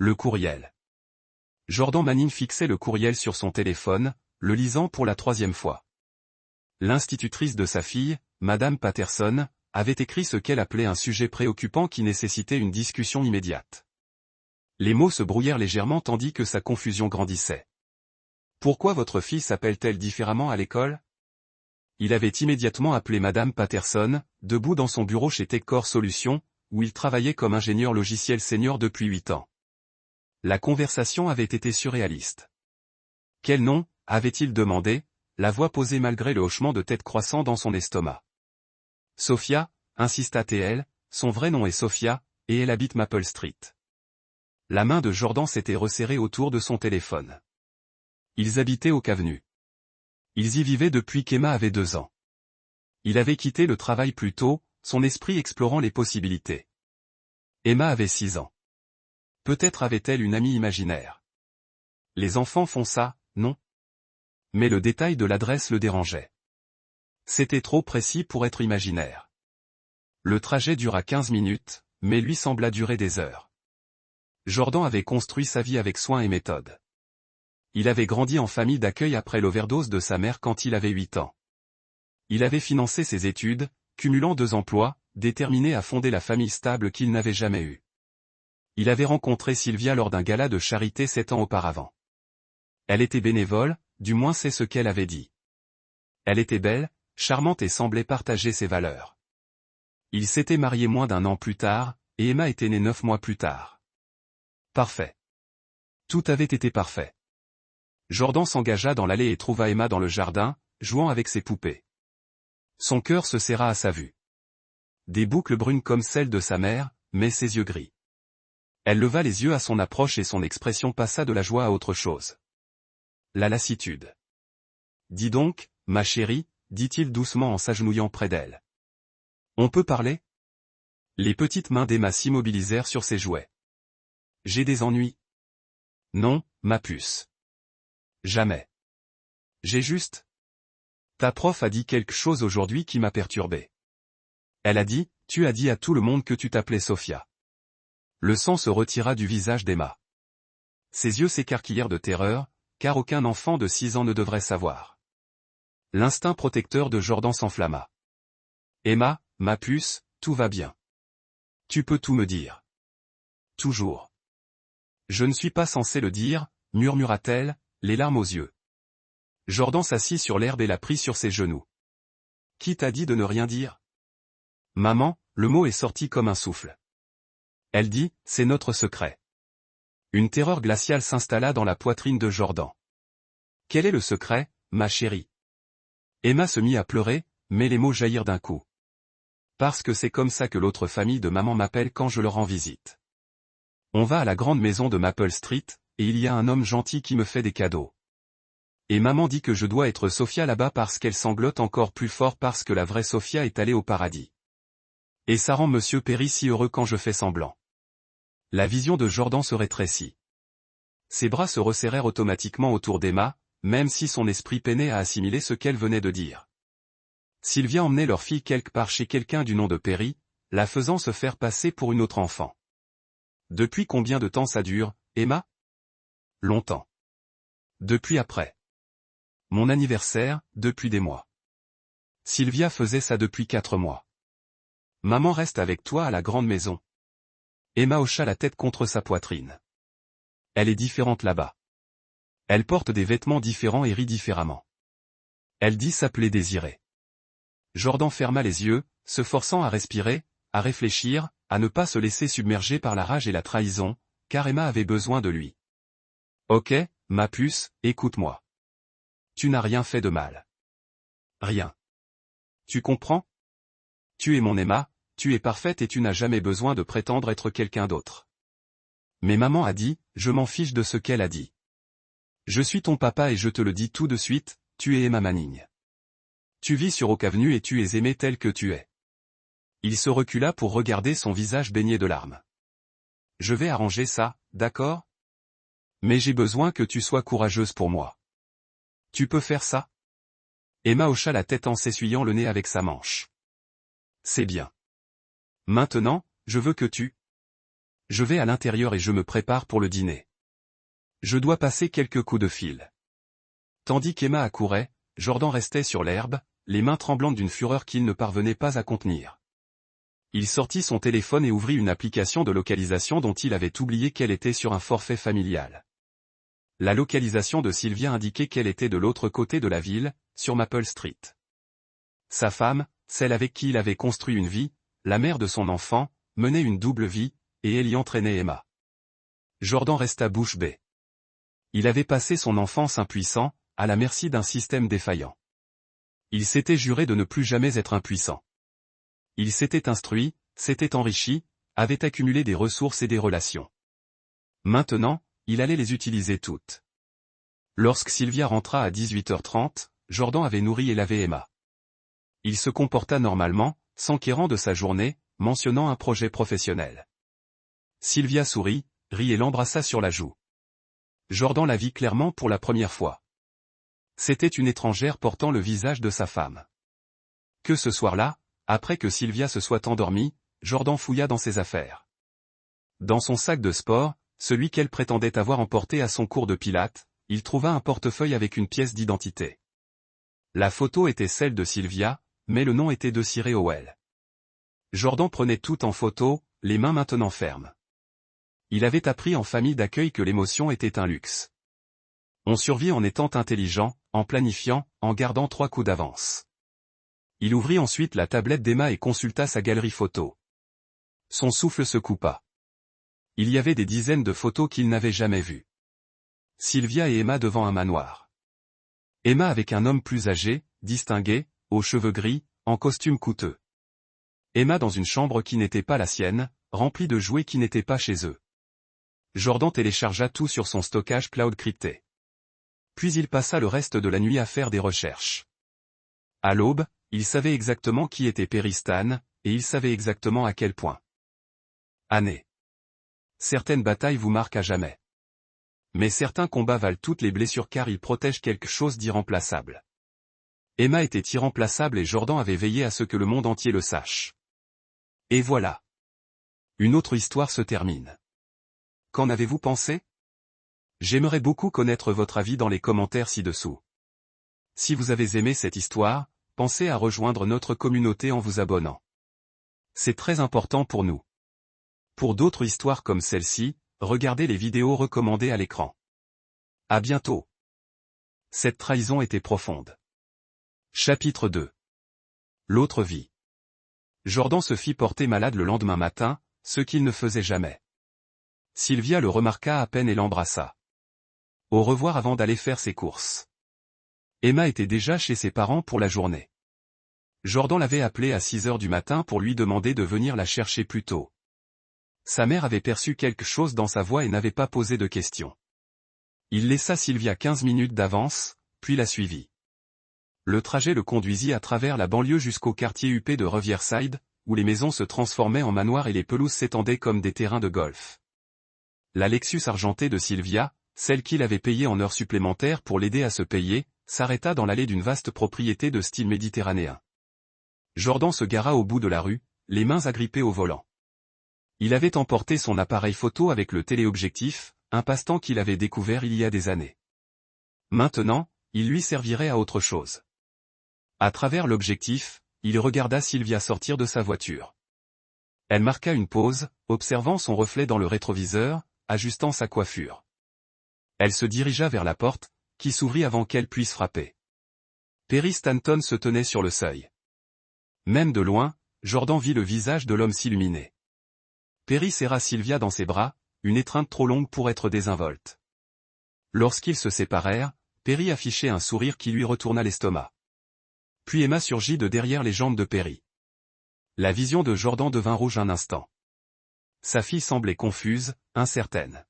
Le courriel. Jordan Manning fixait le courriel sur son téléphone, le lisant pour la 3e fois. L'institutrice de sa fille, Madame Patterson, avait écrit ce qu'elle appelait un sujet préoccupant qui nécessitait une discussion immédiate. Les mots se brouillèrent légèrement tandis que sa confusion grandissait. Pourquoi votre fille s'appelle-t-elle différemment à l'école? Il avait immédiatement appelé Madame Patterson, debout dans son bureau chez Techcore Solutions, où il travaillait comme ingénieur logiciel senior depuis 8 ans. La conversation avait été surréaliste. Quel nom, avait-il demandé, la voix posée malgré le hochement de tête croissant dans son estomac. Sophia, insista-t-elle, son vrai nom est Sophia, et elle habite Maple Street. La main de Jordan s'était resserrée autour de son téléphone. Ils habitaient Oak Avenue. Ils y vivaient depuis qu'Emma avait 2 ans. Il avait quitté le travail plus tôt, son esprit explorant les possibilités. Emma avait 6 ans. Peut-être avait-elle une amie imaginaire. Les enfants font ça, non? Mais le détail de l'adresse le dérangeait. C'était trop précis pour être imaginaire. Le trajet dura 15 minutes, mais lui sembla durer des heures. Jordan avait construit sa vie avec soin et méthode. Il avait grandi en famille d'accueil après l'overdose de sa mère quand il avait 8 ans. Il avait financé ses études, cumulant 2 emplois, déterminé à fonder la famille stable qu'il n'avait jamais eue. Il avait rencontré Sylvia lors d'un gala de charité 7 ans auparavant. Elle était bénévole, du moins c'est ce qu'elle avait dit. Elle était belle, charmante et semblait partager ses valeurs. Ils s'étaient mariés moins d'1 an plus tard, et Emma était née 9 mois plus tard. Parfait. Tout avait été parfait. Jordan s'engagea dans l'allée et trouva Emma dans le jardin, jouant avec ses poupées. Son cœur se serra à sa vue. Des boucles brunes comme celles de sa mère, mais ses yeux gris. Elle leva les yeux à son approche et son expression passa de la joie à autre chose. La lassitude. Dis donc, ma chérie, dit-il doucement en s'agenouillant près d'elle. On peut parler? Les petites mains d'Emma s'immobilisèrent sur ses jouets. J'ai des ennuis. Non, ma puce. Jamais. J'ai juste. Ta prof a dit quelque chose aujourd'hui qui m'a perturbé. Elle a dit, tu as dit à tout le monde que tu t'appelais Sophia. Le sang se retira du visage d'Emma. Ses yeux s'écarquillèrent de terreur, car aucun enfant de 6 ans ne devrait savoir. L'instinct protecteur de Jordan s'enflamma. Emma, ma puce, tout va bien. Tu peux tout me dire. Toujours. Je ne suis pas censé le dire, murmura-t-elle, les larmes aux yeux. Jordan s'assit sur l'herbe et la prit sur ses genoux. Qui t'a dit de ne rien dire? Maman, le mot est sorti comme un souffle. Elle dit, c'est notre secret. Une terreur glaciale s'installa dans la poitrine de Jordan. Quel est le secret, ma chérie? Emma se mit à pleurer, mais les mots jaillirent d'un coup. Parce que c'est comme ça que l'autre famille de maman m'appelle quand je leur rends visite. On va à la grande maison de Maple Street, et il y a un homme gentil qui me fait des cadeaux. Et maman dit que je dois être Sophia là-bas parce qu'elle sanglote encore plus fort parce que la vraie Sophia est allée au paradis. Et ça rend Monsieur Perry si heureux quand je fais semblant. La vision de Jordan se rétrécit. Ses bras se resserrèrent automatiquement autour d'Emma, même si son esprit peinait à assimiler ce qu'elle venait de dire. Sylvia emmenait leur fille quelque part chez quelqu'un du nom de Perry, la faisant se faire passer pour une autre enfant. Depuis combien de temps ça dure, Emma? Longtemps. Depuis après. Mon anniversaire, depuis des mois. Sylvia faisait ça depuis 4 mois. Maman reste avec toi à la grande maison. Emma hocha la tête contre sa poitrine. Elle est différente là-bas. Elle porte des vêtements différents et rit différemment. Elle dit s'appeler Désirée. Jordan ferma les yeux, se forçant à respirer, à réfléchir, à ne pas se laisser submerger par la rage et la trahison, car Emma avait besoin de lui. Ok, ma puce, écoute-moi. Tu n'as rien fait de mal. Rien. Tu comprends? Tu es mon Emma, tu es parfaite et tu n'as jamais besoin de prétendre être quelqu'un d'autre. Mais maman a dit, je m'en fiche de ce qu'elle a dit. Je suis ton papa et je te le dis tout de suite, tu es Emma Manning. Tu vis sur Oak Avenue et tu es aimée telle que tu es. Il se recula pour regarder son visage baigné de larmes. Je vais arranger ça, d'accord? Mais j'ai besoin que tu sois courageuse pour moi. Tu peux faire ça? Emma hocha la tête en s'essuyant le nez avec sa manche. C'est bien. Maintenant, je veux que tu... Je vais à l'intérieur et je me prépare pour le dîner. Je dois passer quelques coups de fil. Tandis qu'Emma accourait, Jordan restait sur l'herbe, les mains tremblantes d'une fureur qu'il ne parvenait pas à contenir. Il sortit son téléphone et ouvrit une application de localisation dont il avait oublié qu'elle était sur un forfait familial. La localisation de Sylvia indiquait qu'elle était de l'autre côté de la ville, sur Maple Street. Sa femme, celle avec qui il avait construit une vie, la mère de son enfant, menait une double vie, et elle y entraînait Emma. Jordan resta bouche bée. Il avait passé son enfance impuissant, à la merci d'un système défaillant. Il s'était juré de ne plus jamais être impuissant. Il s'était instruit, s'était enrichi, avait accumulé des ressources et des relations. Maintenant, il allait les utiliser toutes. Lorsque Sylvia rentra à 18h30, Jordan avait nourri et lavé Emma. Il se comporta normalement, s'enquérant de sa journée, mentionnant un projet professionnel. Sylvia sourit, rit et l'embrassa sur la joue. Jordan la vit clairement pour la première fois. C'était une étrangère portant le visage de sa femme. Que ce soir-là, après que Sylvia se soit endormie, Jordan fouilla dans ses affaires. Dans son sac de sport, celui qu'elle prétendait avoir emporté à son cours de pilates, il trouva un portefeuille avec une pièce d'identité. La photo était celle de Sylvia, mais le nom était de Cyril Howell. Jordan prenait tout en photo, les mains maintenant fermes. Il avait appris en famille d'accueil que l'émotion était un luxe. On survit en étant intelligent, en planifiant, en gardant 3 coups d'avance. Il ouvrit ensuite la tablette d'Emma et consulta sa galerie photo. Son souffle se coupa. Il y avait des dizaines de photos qu'il n'avait jamais vues. Sylvia et Emma devant un manoir. Emma avec un homme plus âgé, distingué, aux cheveux gris, en costume coûteux. Emma dans une chambre qui n'était pas la sienne, remplie de jouets qui n'étaient pas chez eux. Jordan téléchargea tout sur son stockage cloud crypté. Puis il passa le reste de la nuit à faire des recherches. À l'aube, il savait exactement qui était Perry Stan, et il savait exactement à quel point. Année. Certaines batailles vous marquent à jamais. Mais certains combats valent toutes les blessures car ils protègent quelque chose d'irremplaçable. Emma était irremplaçable et Jordan avait veillé à ce que le monde entier le sache. Et voilà. Une autre histoire se termine. Qu'en avez-vous pensé? J'aimerais beaucoup connaître votre avis dans les commentaires ci-dessous. Si vous avez aimé cette histoire, pensez à rejoindre notre communauté en vous abonnant. C'est très important pour nous. Pour d'autres histoires comme celle-ci, regardez les vidéos recommandées à l'écran. À bientôt. Cette trahison était profonde. Chapitre 2. L'autre vie. Jordan se fit porter malade le lendemain matin, ce qu'il ne faisait jamais. Sylvia le remarqua à peine et l'embrassa. Au revoir avant d'aller faire ses courses. Emma était déjà chez ses parents pour la journée. Jordan l'avait appelée à 6 heures du matin pour lui demander de venir la chercher plus tôt. Sa mère avait perçu quelque chose dans sa voix et n'avait pas posé de questions. Il laissa Sylvia 15 minutes d'avance, puis la suivit. Le trajet le conduisit à travers la banlieue jusqu'au quartier huppé de Riverside, où les maisons se transformaient en manoirs et les pelouses s'étendaient comme des terrains de golf. La Lexus argentée de Sylvia, celle qu'il avait payée en heures supplémentaires pour l'aider à se payer, s'arrêta dans l'allée d'une vaste propriété de style méditerranéen. Jordan se gara au bout de la rue, les mains agrippées au volant. Il avait emporté son appareil photo avec le téléobjectif, un passe-temps qu'il avait découvert il y a des années. Maintenant, il lui servirait à autre chose. À travers l'objectif, il regarda Sylvia sortir de sa voiture. Elle marqua une pause, observant son reflet dans le rétroviseur, ajustant sa coiffure. Elle se dirigea vers la porte, qui s'ouvrit avant qu'elle puisse frapper. Perry Stanton se tenait sur le seuil. Même de loin, Jordan vit le visage de l'homme s'illuminer. Perry serra Sylvia dans ses bras, une étreinte trop longue pour être désinvolte. Lorsqu'ils se séparèrent, Perry affichait un sourire qui lui retourna l'estomac. Puis Emma surgit de derrière les jambes de Perry. La vision de Jordan devint rouge un instant. Sa fille semblait confuse, incertaine.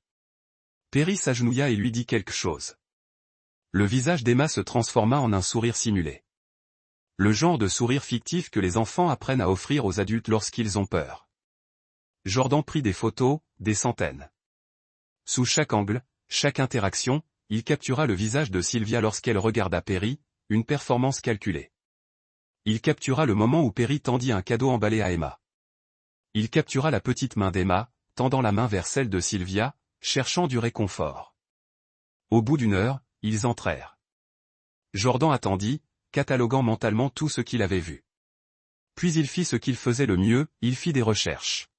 Perry s'agenouilla et lui dit quelque chose. Le visage d'Emma se transforma en un sourire simulé. Le genre de sourire fictif que les enfants apprennent à offrir aux adultes lorsqu'ils ont peur. Jordan prit des photos, des centaines. Sous chaque angle, chaque interaction, il captura le visage de Sylvia lorsqu'elle regarda Perry, une performance calculée. Il captura le moment où Perry tendit un cadeau emballé à Emma. Il captura la petite main d'Emma, tendant la main vers celle de Sylvia, cherchant du réconfort. Au bout d'une heure, ils entrèrent. Jordan attendit, cataloguant mentalement tout ce qu'il avait vu. Puis il fit ce qu'il faisait le mieux, il fit des recherches.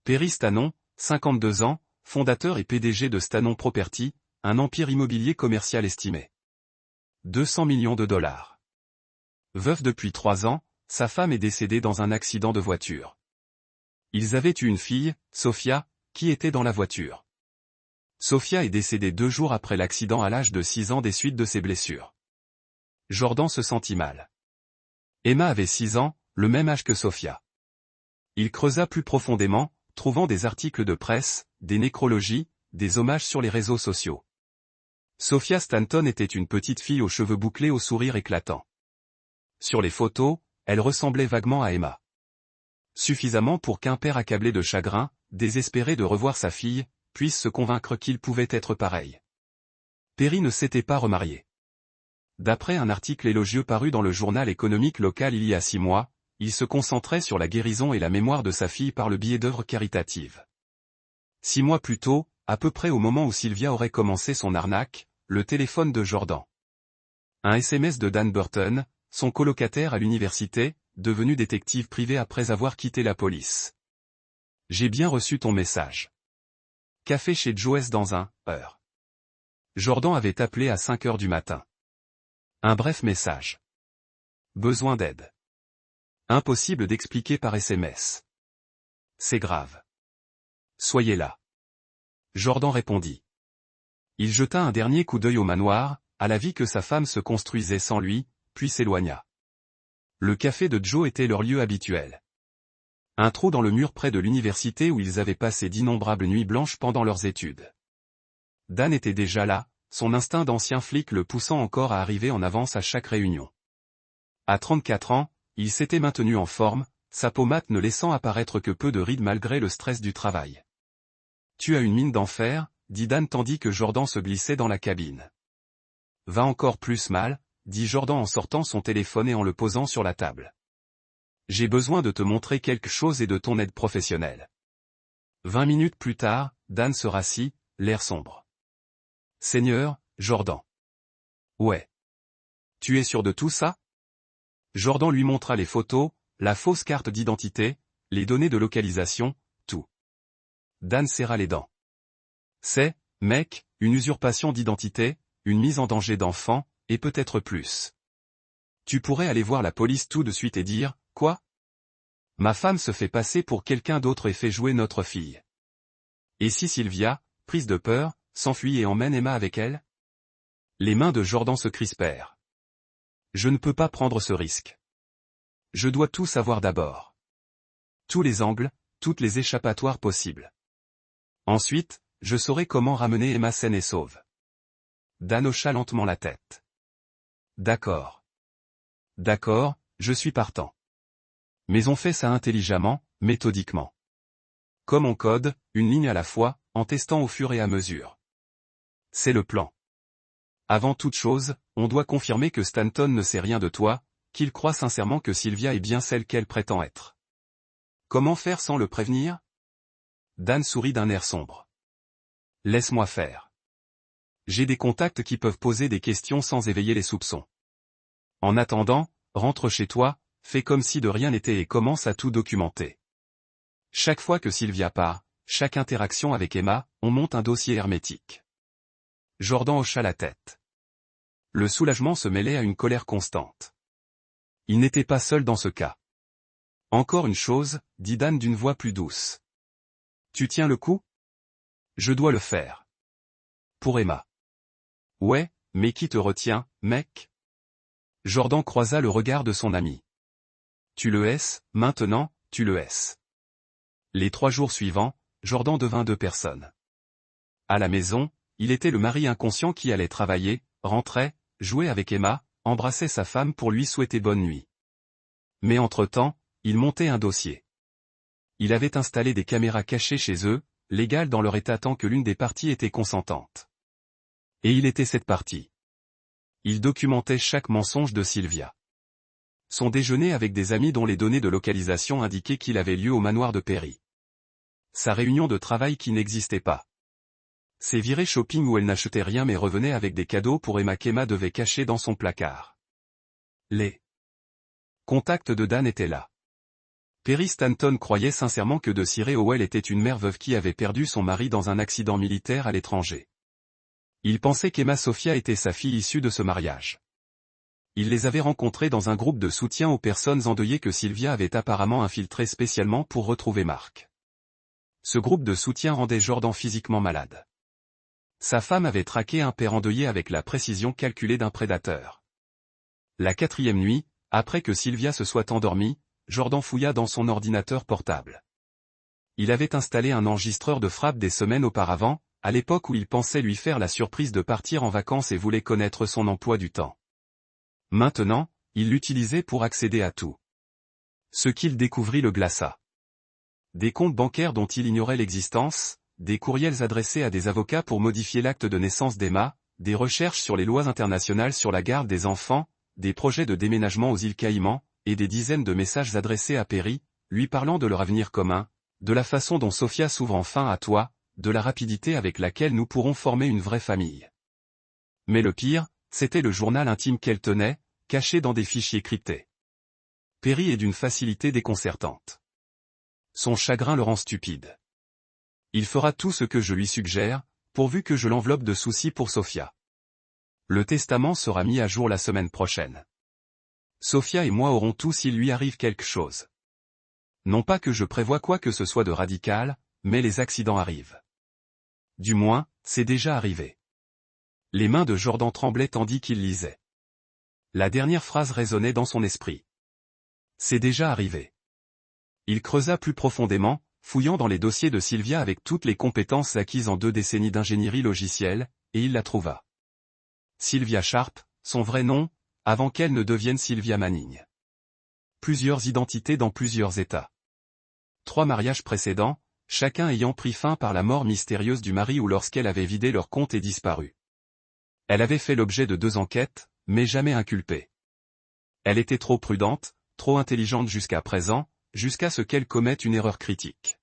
Perry Stanon, 52 ans, fondateur et PDG de Stanon Property, un empire immobilier commercial estimé. 200 millions de dollars. Veuf depuis 3 ans, sa femme est décédée dans un accident de voiture. Ils avaient eu une fille, Sophia, qui était dans la voiture. Sophia est décédée 2 jours après l'accident à l'âge de 6 ans des suites de ses blessures. Jordan se sentit mal. Emma avait 6 ans, le même âge que Sophia. Il creusa plus profondément, trouvant des articles de presse, des nécrologies, des hommages sur les réseaux sociaux. Sophia Stanton était une petite fille aux cheveux bouclés au sourire éclatant. Sur les photos, elle ressemblait vaguement à Emma. Suffisamment pour qu'un père accablé de chagrin, désespéré de revoir sa fille, puisse se convaincre qu'il pouvait être pareil. Perry ne s'était pas remarié. D'après un article élogieux paru dans le journal économique local il y a 6 mois, il se concentrait sur la guérison et la mémoire de sa fille par le biais d'œuvres caritatives. 6 mois plus tôt, à peu près au moment où Sylvia aurait commencé son arnaque, le téléphone de Jordan. Un SMS de Dan Burton, son colocataire à l'université, devenu détective privé après avoir quitté la police. « J'ai bien reçu ton message. Café chez Joes dans 1 heure. » Jordan avait appelé à 5 heures du matin. Un bref message. Besoin d'aide. Impossible d'expliquer par SMS. C'est grave. Soyez là. Jordan répondit. Il jeta un dernier coup d'œil au manoir, à la vie que sa femme se construisait sans lui, puis s'éloigna. Le café de Joe était leur lieu habituel. Un trou dans le mur près de l'université où ils avaient passé d'innombrables nuits blanches pendant leurs études. Dan était déjà là, son instinct d'ancien flic le poussant encore à arriver en avance à chaque réunion. À 34 ans, il s'était maintenu en forme, sa peau mate ne laissant apparaître que peu de rides malgré le stress du travail. « Tu as une mine d'enfer », dit Dan tandis que Jordan se glissait dans la cabine. « Va encore plus mal », dit Jordan en sortant son téléphone et en le posant sur la table. « J'ai besoin de te montrer quelque chose et de ton aide professionnelle. » 20 minutes plus tard, Dan se rassit, l'air sombre. « Seigneur, Jordan. »« Ouais. Tu es sûr de tout ça ?» Jordan lui montra les photos, la fausse carte d'identité, les données de localisation, tout. Dan serra les dents. C'est, mec, une usurpation d'identité, une mise en danger d'enfant, et peut-être plus. Tu pourrais aller voir la police tout de suite et dire, quoi ? Ma femme se fait passer pour quelqu'un d'autre et fait jouer notre fille. Et si Sylvia, prise de peur, s'enfuit et emmène Emma avec elle ? Les mains de Jordan se crispèrent. Je ne peux pas prendre ce risque. Je dois tout savoir d'abord. Tous les angles, toutes les échappatoires possibles. Ensuite, je saurai comment ramener Emma saine et sauve. Dan hocha lentement la tête. D'accord. D'accord, je suis partant. Mais on fait ça intelligemment, méthodiquement. Comme on code, une ligne à la fois, en testant au fur et à mesure. C'est le plan. Avant toute chose, on doit confirmer que Stanton ne sait rien de toi, qu'il croit sincèrement que Sylvia est bien celle qu'elle prétend être. Comment faire sans le prévenir ? Dan sourit d'un air sombre. Laisse-moi faire. J'ai des contacts qui peuvent poser des questions sans éveiller les soupçons. En attendant, rentre chez toi, fais comme si de rien n'était et commence à tout documenter. Chaque fois que Sylvia part, chaque interaction avec Emma, on monte un dossier hermétique. Jordan hocha la tête. Le soulagement se mêlait à une colère constante. Il n'était pas seul dans ce cas. Encore une chose, dit Dan d'une voix plus douce. Tu tiens le coup ? Je dois le faire. Pour Emma. Ouais, mais qui te retient, mec ? Jordan croisa le regard de son ami. Tu le hais, maintenant, tu le hais. Les 3 jours suivants, Jordan devint 2 personnes. À la maison, il était le mari inconscient qui allait travailler, rentrait, jouait avec Emma, embrassait sa femme pour lui souhaiter bonne nuit. Mais entre-temps, il montait un dossier. Il avait installé des caméras cachées chez eux, légales dans leur état tant que l'une des parties était consentante. Et il était cette partie. Il documentait chaque mensonge de Sylvia. Son déjeuner avec des amis dont les données de localisation indiquaient qu'il avait lieu au manoir de Perry. Sa réunion de travail qui n'existait pas. Ses virées shopping où elle n'achetait rien mais revenait avec des cadeaux pour Emma qu'Emma devait cacher dans son placard. Les contacts de Dan étaient là. Perry Stanton croyait sincèrement que Desiree Howell était une mère veuve qui avait perdu son mari dans un accident militaire à l'étranger. Il pensait qu'Emma Sophia était sa fille issue de ce mariage. Il les avait rencontrés dans un groupe de soutien aux personnes endeuillées que Sylvia avait apparemment infiltré spécialement pour retrouver Mark. Ce groupe de soutien rendait Jordan physiquement malade. Sa femme avait traqué un père endeuillé avec la précision calculée d'un prédateur. La 4e nuit, après que Sylvia se soit endormie, Jordan fouilla dans son ordinateur portable. Il avait installé un enregistreur de frappe des semaines auparavant, à l'époque où il pensait lui faire la surprise de partir en vacances et voulait connaître son emploi du temps. Maintenant, il l'utilisait pour accéder à tout. Ce qu'il découvrit le glaça. Des comptes bancaires dont il ignorait l'existence, des courriels adressés à des avocats pour modifier l'acte de naissance d'Emma, des recherches sur les lois internationales sur la garde des enfants, des projets de déménagement aux îles Caïmans, et des dizaines de messages adressés à Perry, lui parlant de leur avenir commun, de la façon dont Sophia s'ouvre enfin à toi, de la rapidité avec laquelle nous pourrons former une vraie famille. Mais le pire, c'était le journal intime qu'elle tenait, caché dans des fichiers cryptés. Perry est d'une facilité déconcertante. Son chagrin le rend stupide. Il fera tout ce que je lui suggère, pourvu que je l'enveloppe de soucis pour Sophia. Le testament sera mis à jour la semaine prochaine. Sophia et moi aurons tout s'il lui arrive quelque chose. Non pas que je prévoie quoi que ce soit de radical, mais les accidents arrivent. Du moins, c'est déjà arrivé. Les mains de Jordan tremblaient tandis qu'il lisait. La dernière phrase résonnait dans son esprit. C'est déjà arrivé. Il creusa plus profondément, fouillant dans les dossiers de Sylvia avec toutes les compétences acquises en 2 décennies d'ingénierie logicielle, et il la trouva. Sylvia Sharp, son vrai nom, avant qu'elle ne devienne Sylvia Manning. Plusieurs identités dans plusieurs états. 3 mariages précédents, chacun ayant pris fin par la mort mystérieuse du mari ou lorsqu'elle avait vidé leur compte et disparu. Elle avait fait l'objet de 2 enquêtes, mais jamais inculpée. Elle était trop prudente, trop intelligente jusqu'à présent, jusqu'à ce qu'elle commette une erreur critique.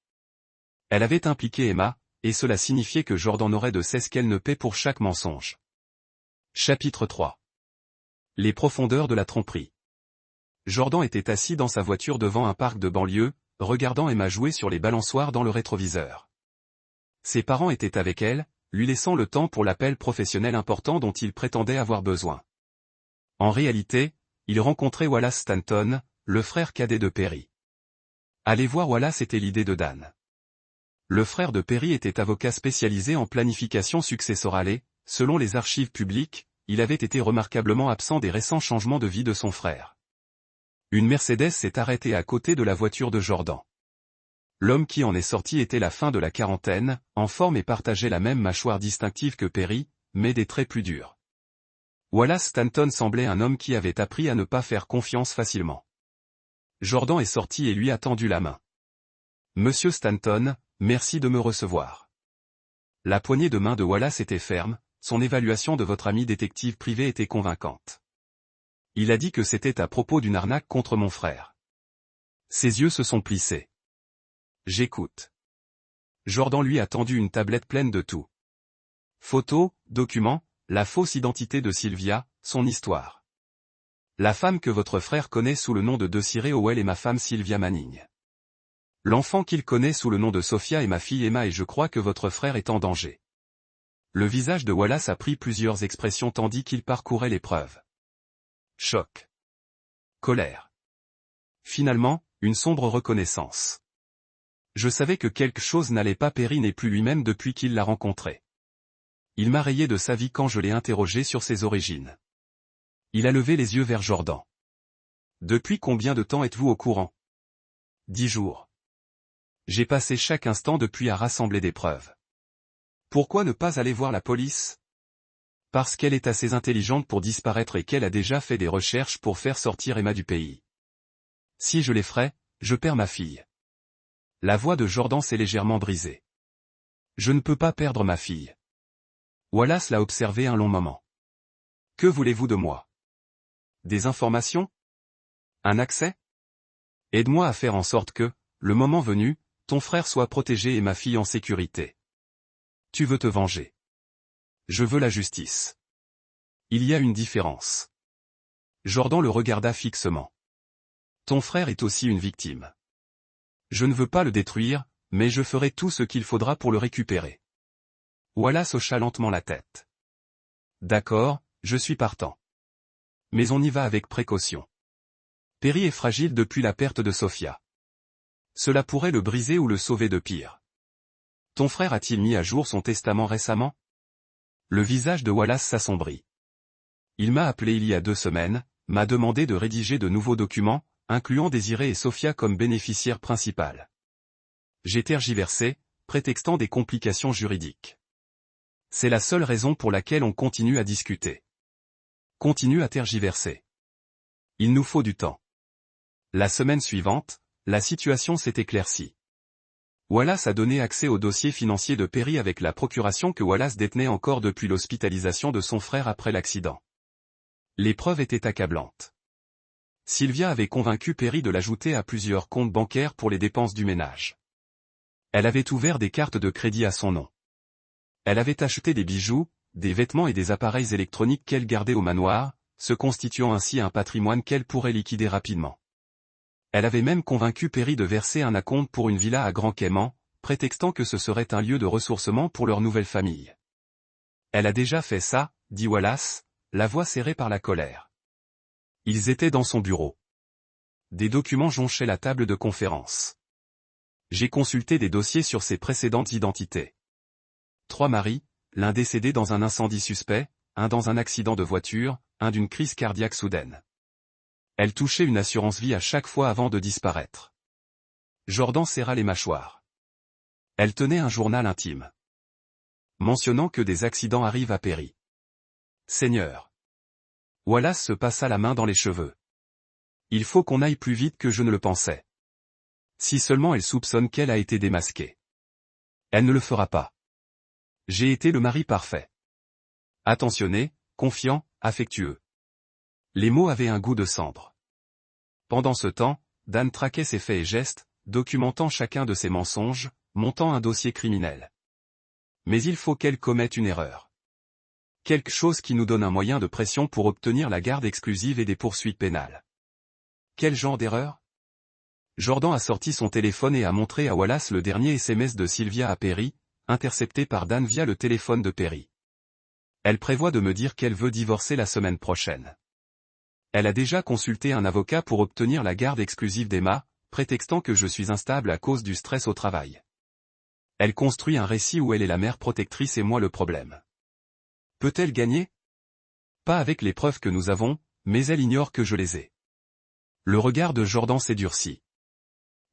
Elle avait impliqué Emma, et cela signifiait que Jordan n'aurait de cesse qu'elle ne paie pour chaque mensonge. Chapitre 3. Les profondeurs de la tromperie. Jordan était assis dans sa voiture devant un parc de banlieue, regardant Emma jouer sur les balançoires dans le rétroviseur. Ses parents étaient avec elle, lui laissant le temps pour l'appel professionnel important dont il prétendait avoir besoin. En réalité, il rencontrait Wallace Stanton, le frère cadet de Perry. Aller voir Wallace était l'idée de Dan. Le frère de Perry était avocat spécialisé en planification successorale et, selon les archives publiques, il avait été remarquablement absent des récents changements de vie de son frère. Une Mercedes s'est arrêtée à côté de la voiture de Jordan. L'homme qui en est sorti était la fin de la quarantaine, en forme et partageait la même mâchoire distinctive que Perry, mais des traits plus durs. Wallace Stanton semblait un homme qui avait appris à ne pas faire confiance facilement. Jordan est sorti et lui a tendu la main. « Monsieur Stanton, merci de me recevoir. » La poignée de main de Wallace était ferme, son évaluation de votre ami détective privé était convaincante. Il a dit que c'était à propos d'une arnaque contre mon frère. Ses yeux se sont plissés. J'écoute. Jordan lui a tendu une tablette pleine de tout. Photos, documents, la fausse identité de Sylvia, son histoire. La femme que votre frère connaît sous le nom de Desiree Howell est ma femme Sylvia Manning. L'enfant qu'il connaît sous le nom de Sophia est ma fille Emma et je crois que votre frère est en danger. Le visage de Wallace a pris plusieurs expressions tandis qu'il parcourait les preuves. Choc. Colère. Finalement, une sombre reconnaissance. Je savais que quelque chose n'allait pas. Perry n'est plus lui-même depuis qu'il l'a rencontré. Il m'a rayé de sa vie quand je l'ai interrogé sur ses origines. Il a levé les yeux vers Jordan. Depuis combien de temps êtes-vous au courant? 10 jours. J'ai passé chaque instant depuis à rassembler des preuves. Pourquoi ne pas aller voir la police? Parce qu'elle est assez intelligente pour disparaître et qu'elle a déjà fait des recherches pour faire sortir Emma du pays. Si je l'effraie, je perds ma fille. La voix de Jordan s'est légèrement brisée. Je ne peux pas perdre ma fille. Wallace l'a observé un long moment. Que voulez-vous de moi? Des informations? Un accès? Aide-moi à faire en sorte que, le moment venu, ton frère soit protégé et ma fille en sécurité. Tu veux te venger. Je veux la justice. Il y a une différence. Jordan le regarda fixement. Ton frère est aussi une victime. Je ne veux pas le détruire, mais je ferai tout ce qu'il faudra pour le récupérer. Wallace hocha lentement la tête. D'accord, je suis partant. Mais on y va avec précaution. Perry est fragile depuis la perte de Sophia. Cela pourrait le briser ou le sauver de pire. Ton frère a-t-il mis à jour son testament récemment? Le visage de Wallace s'assombrit. Il m'a appelé il y a 2 semaines, m'a demandé de rédiger de nouveaux documents, incluant Désiré et Sophia comme bénéficiaires principales. J'ai tergiversé, prétextant des complications juridiques. C'est la seule raison pour laquelle on continue à discuter. Continue à tergiverser. Il nous faut du temps. La semaine suivante, la situation s'est éclaircie. Wallace a donné accès au dossier financier de Perry avec la procuration que Wallace détenait encore depuis l'hospitalisation de son frère après l'accident. Les preuves étaient accablantes. Sylvia avait convaincu Perry de l'ajouter à plusieurs comptes bancaires pour les dépenses du ménage. Elle avait ouvert des cartes de crédit à son nom. Elle avait acheté des bijoux, des vêtements et des appareils électroniques qu'elle gardait au manoir, se constituant ainsi un patrimoine qu'elle pourrait liquider rapidement. Elle avait même convaincu Perry de verser un acompte pour une villa à Grand Cayman, prétextant que ce serait un lieu de ressourcement pour leur nouvelle famille. Elle a déjà fait ça, dit Wallace, la voix serrée par la colère. Ils étaient dans son bureau. Des documents jonchaient la table de conférence. J'ai consulté des dossiers sur ses précédentes identités. 3 maris, l'un décédé dans un incendie suspect, un dans un accident de voiture, un d'une crise cardiaque soudaine. Elle touchait une assurance vie à chaque fois avant de disparaître. Jordan serra les mâchoires. Elle tenait un journal intime. Mentionnant que des accidents arrivent à Perry. Seigneur. Wallace se passa la main dans les cheveux. Il faut qu'on aille plus vite que je ne le pensais. Si seulement elle soupçonne qu'elle a été démasquée. Elle ne le fera pas. J'ai été le mari parfait. Attentionné, confiant, affectueux. Les mots avaient un goût de cendre. Pendant ce temps, Dan traquait ses faits et gestes, documentant chacun de ses mensonges, montant un dossier criminel. Mais il faut qu'elle commette une erreur. Quelque chose qui nous donne un moyen de pression pour obtenir la garde exclusive et des poursuites pénales. Quel genre d'erreur? Jordan a sorti son téléphone et a montré à Wallace le dernier SMS de Sylvia à Perry, intercepté par Dan via le téléphone de Perry. Elle prévoit de me dire qu'elle veut divorcer la semaine prochaine. Elle a déjà consulté un avocat pour obtenir la garde exclusive d'Emma, prétextant que je suis instable à cause du stress au travail. Elle construit un récit où elle est la mère protectrice et moi le problème. Peut-elle gagner? Pas avec les preuves que nous avons, mais elle ignore que je les ai. Le regard de Jordan s'est durci.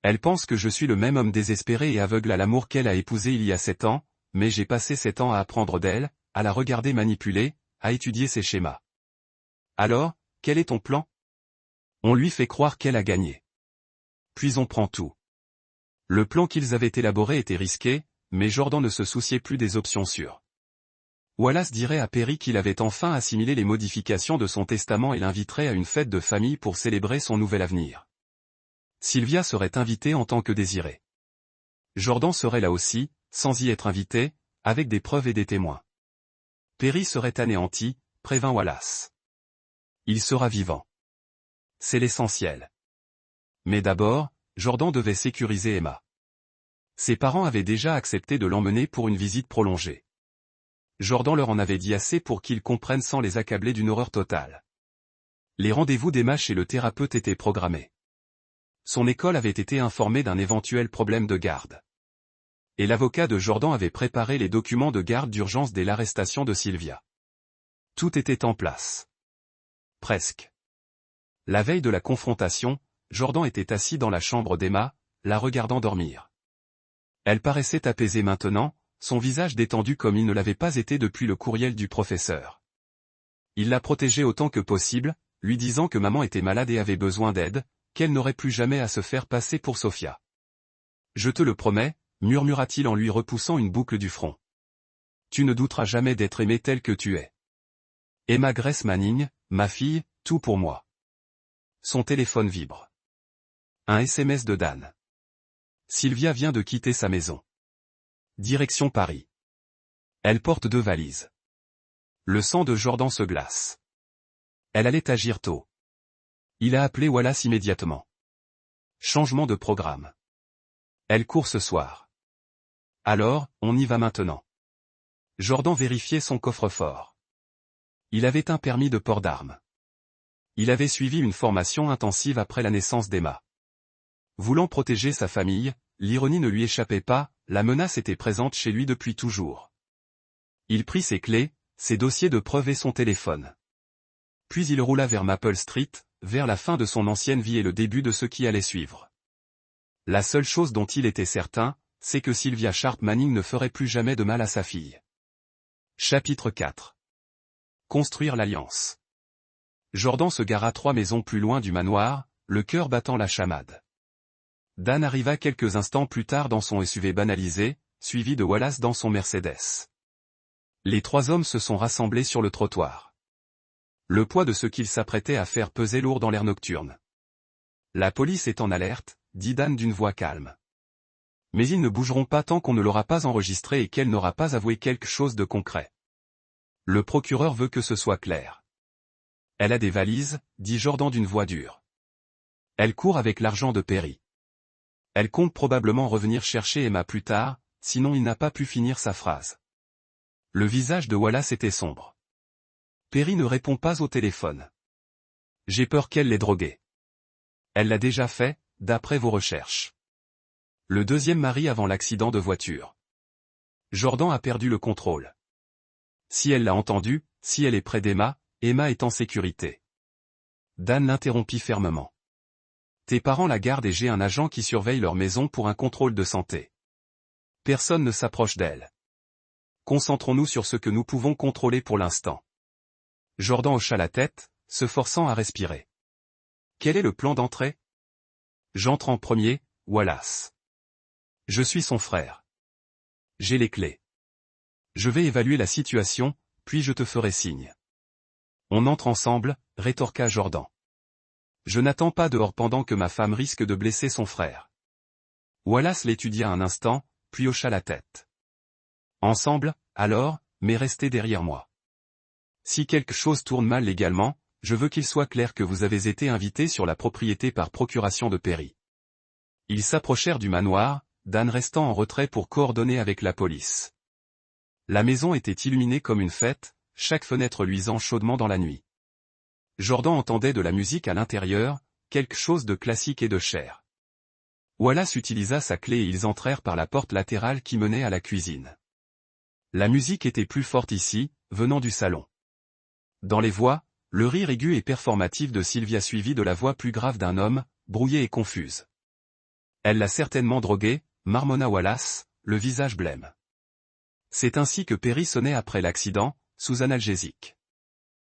Elle pense que je suis le même homme désespéré et aveugle à l'amour qu'elle a épousé il y a 7 ans, mais j'ai passé 7 ans à apprendre d'elle, à la regarder manipuler, à étudier ses schémas. Alors, quel est ton plan? On lui fait croire qu'elle a gagné. Puis on prend tout. Le plan qu'ils avaient élaboré était risqué, mais Jordan ne se souciait plus des options sûres. Wallace dirait à Perry qu'il avait enfin assimilé les modifications de son testament et l'inviterait à une fête de famille pour célébrer son nouvel avenir. Sylvia serait invitée en tant que désirée. Jordan serait là aussi, sans y être invité, avec des preuves et des témoins. Perry serait anéanti, prévint Wallace. Il sera vivant. C'est l'essentiel. Mais d'abord, Jordan devait sécuriser Emma. Ses parents avaient déjà accepté de l'emmener pour une visite prolongée. Jordan leur en avait dit assez pour qu'ils comprennent sans les accabler d'une horreur totale. Les rendez-vous d'Emma chez le thérapeute étaient programmés. Son école avait été informée d'un éventuel problème de garde. Et l'avocat de Jordan avait préparé les documents de garde d'urgence dès l'arrestation de Sylvia. Tout était en place. Presque. La veille de la confrontation, Jordan était assis dans la chambre d'Emma, la regardant dormir. Elle paraissait apaisée maintenant, son visage détendu comme il ne l'avait pas été depuis le courriel du professeur. Il la protégeait autant que possible, lui disant que maman était malade et avait besoin d'aide, qu'elle n'aurait plus jamais à se faire passer pour Sophia. Je te le promets, murmura-t-il en lui repoussant une boucle du front. Tu ne douteras jamais d'être aimé tel que tu es. Emma Grace Manning, ma fille, tout pour moi. Son téléphone vibre. Un SMS de Dan. Sylvia vient de quitter sa maison. Direction Paris. Elle porte 2 valises. Le sang de Jordan se glace. Elle allait agir tôt. Il a appelé Wallace immédiatement. Changement de programme. Elle court ce soir. Alors, on y va maintenant. Jordan vérifiait son coffre-fort. Il avait un permis de port d'armes. Il avait suivi une formation intensive après la naissance d'Emma. Voulant protéger sa famille, l'ironie ne lui échappait pas, la menace était présente chez lui depuis toujours. Il prit ses clés, ses dossiers de preuves et son téléphone. Puis il roula vers Maple Street, vers la fin de son ancienne vie et le début de ce qui allait suivre. La seule chose dont il était certain, c'est que Sylvia Sharp Manning ne ferait plus jamais de mal à sa fille. Chapitre 4. Construire l'alliance. Jordan se gara 3 maisons plus loin du manoir, le cœur battant la chamade. Dan arriva quelques instants plus tard dans son SUV banalisé, suivi de Wallace dans son Mercedes. Les 3 hommes se sont rassemblés sur le trottoir. Le poids de ce qu'ils s'apprêtaient à faire pesait lourd dans l'air nocturne. La police est en alerte, dit Dan d'une voix calme. Mais ils ne bougeront pas tant qu'on ne l'aura pas enregistré et qu'elle n'aura pas avoué quelque chose de concret. Le procureur veut que ce soit clair. Elle a des valises, dit Jordan d'une voix dure. Elle court avec l'argent de Perry. Elle compte probablement revenir chercher Emma plus tard, sinon il n'a pas pu finir sa phrase. Le visage de Wallace était sombre. Perry ne répond pas au téléphone. J'ai peur qu'elle l'ait drogué. Elle l'a déjà fait, d'après vos recherches. Le 2e mari avant l'accident de voiture. Jordan a perdu le contrôle. Si elle l'a entendu, si elle est près d'Emma, Emma est en sécurité. Dan l'interrompit fermement. Tes parents la gardent et j'ai un agent qui surveille leur maison pour un contrôle de santé. Personne ne s'approche d'elle. Concentrons-nous sur ce que nous pouvons contrôler pour l'instant. Jordan hocha la tête, se forçant à respirer. Quel est le plan d'entrée? J'entre en premier, Wallace. Je suis son frère. J'ai les clés. Je vais évaluer la situation, puis je te ferai signe. On entre ensemble, rétorqua Jordan. Je n'attends pas dehors pendant que ma femme risque de blesser son frère. Wallace l'étudia un instant, puis hocha la tête. Ensemble, alors, mais restez derrière moi. Si quelque chose tourne mal légalement, je veux qu'il soit clair que vous avez été invité sur la propriété par procuration de Perry. Ils s'approchèrent du manoir, Dan restant en retrait pour coordonner avec la police. La maison était illuminée comme une fête, chaque fenêtre luisant chaudement dans la nuit. Jordan entendait de la musique à l'intérieur, quelque chose de classique et de cher. Wallace utilisa sa clé et ils entrèrent par la porte latérale qui menait à la cuisine. La musique était plus forte ici, venant du salon. Dans les voix, le rire aigu et performatif de Sylvia suivi de la voix plus grave d'un homme, brouillée et confuse. Elle l'a certainement drogué, marmonna Wallace, le visage blême. C'est ainsi que Perry sonnait après l'accident, sous analgésique.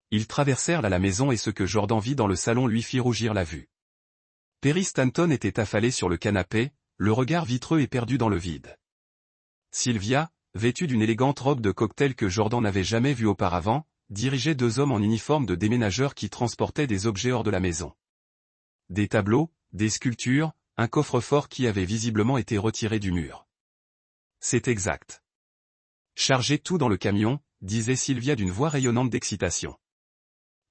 Ils traversèrent la maison et ce que Jordan vit dans le salon lui fit rougir la vue. Perry Stanton était affalé sur le canapé, le regard vitreux et perdu dans le vide. Sylvia, vêtue d'une élégante robe de cocktail que Jordan n'avait jamais vue auparavant, dirigeait 2 hommes en uniforme de déménageurs qui transportaient des objets hors de la maison. Des tableaux, des sculptures, un coffre-fort qui avait visiblement été retiré du mur. C'est exact. Chargez tout dans le camion, disait Sylvia d'une voix rayonnante d'excitation.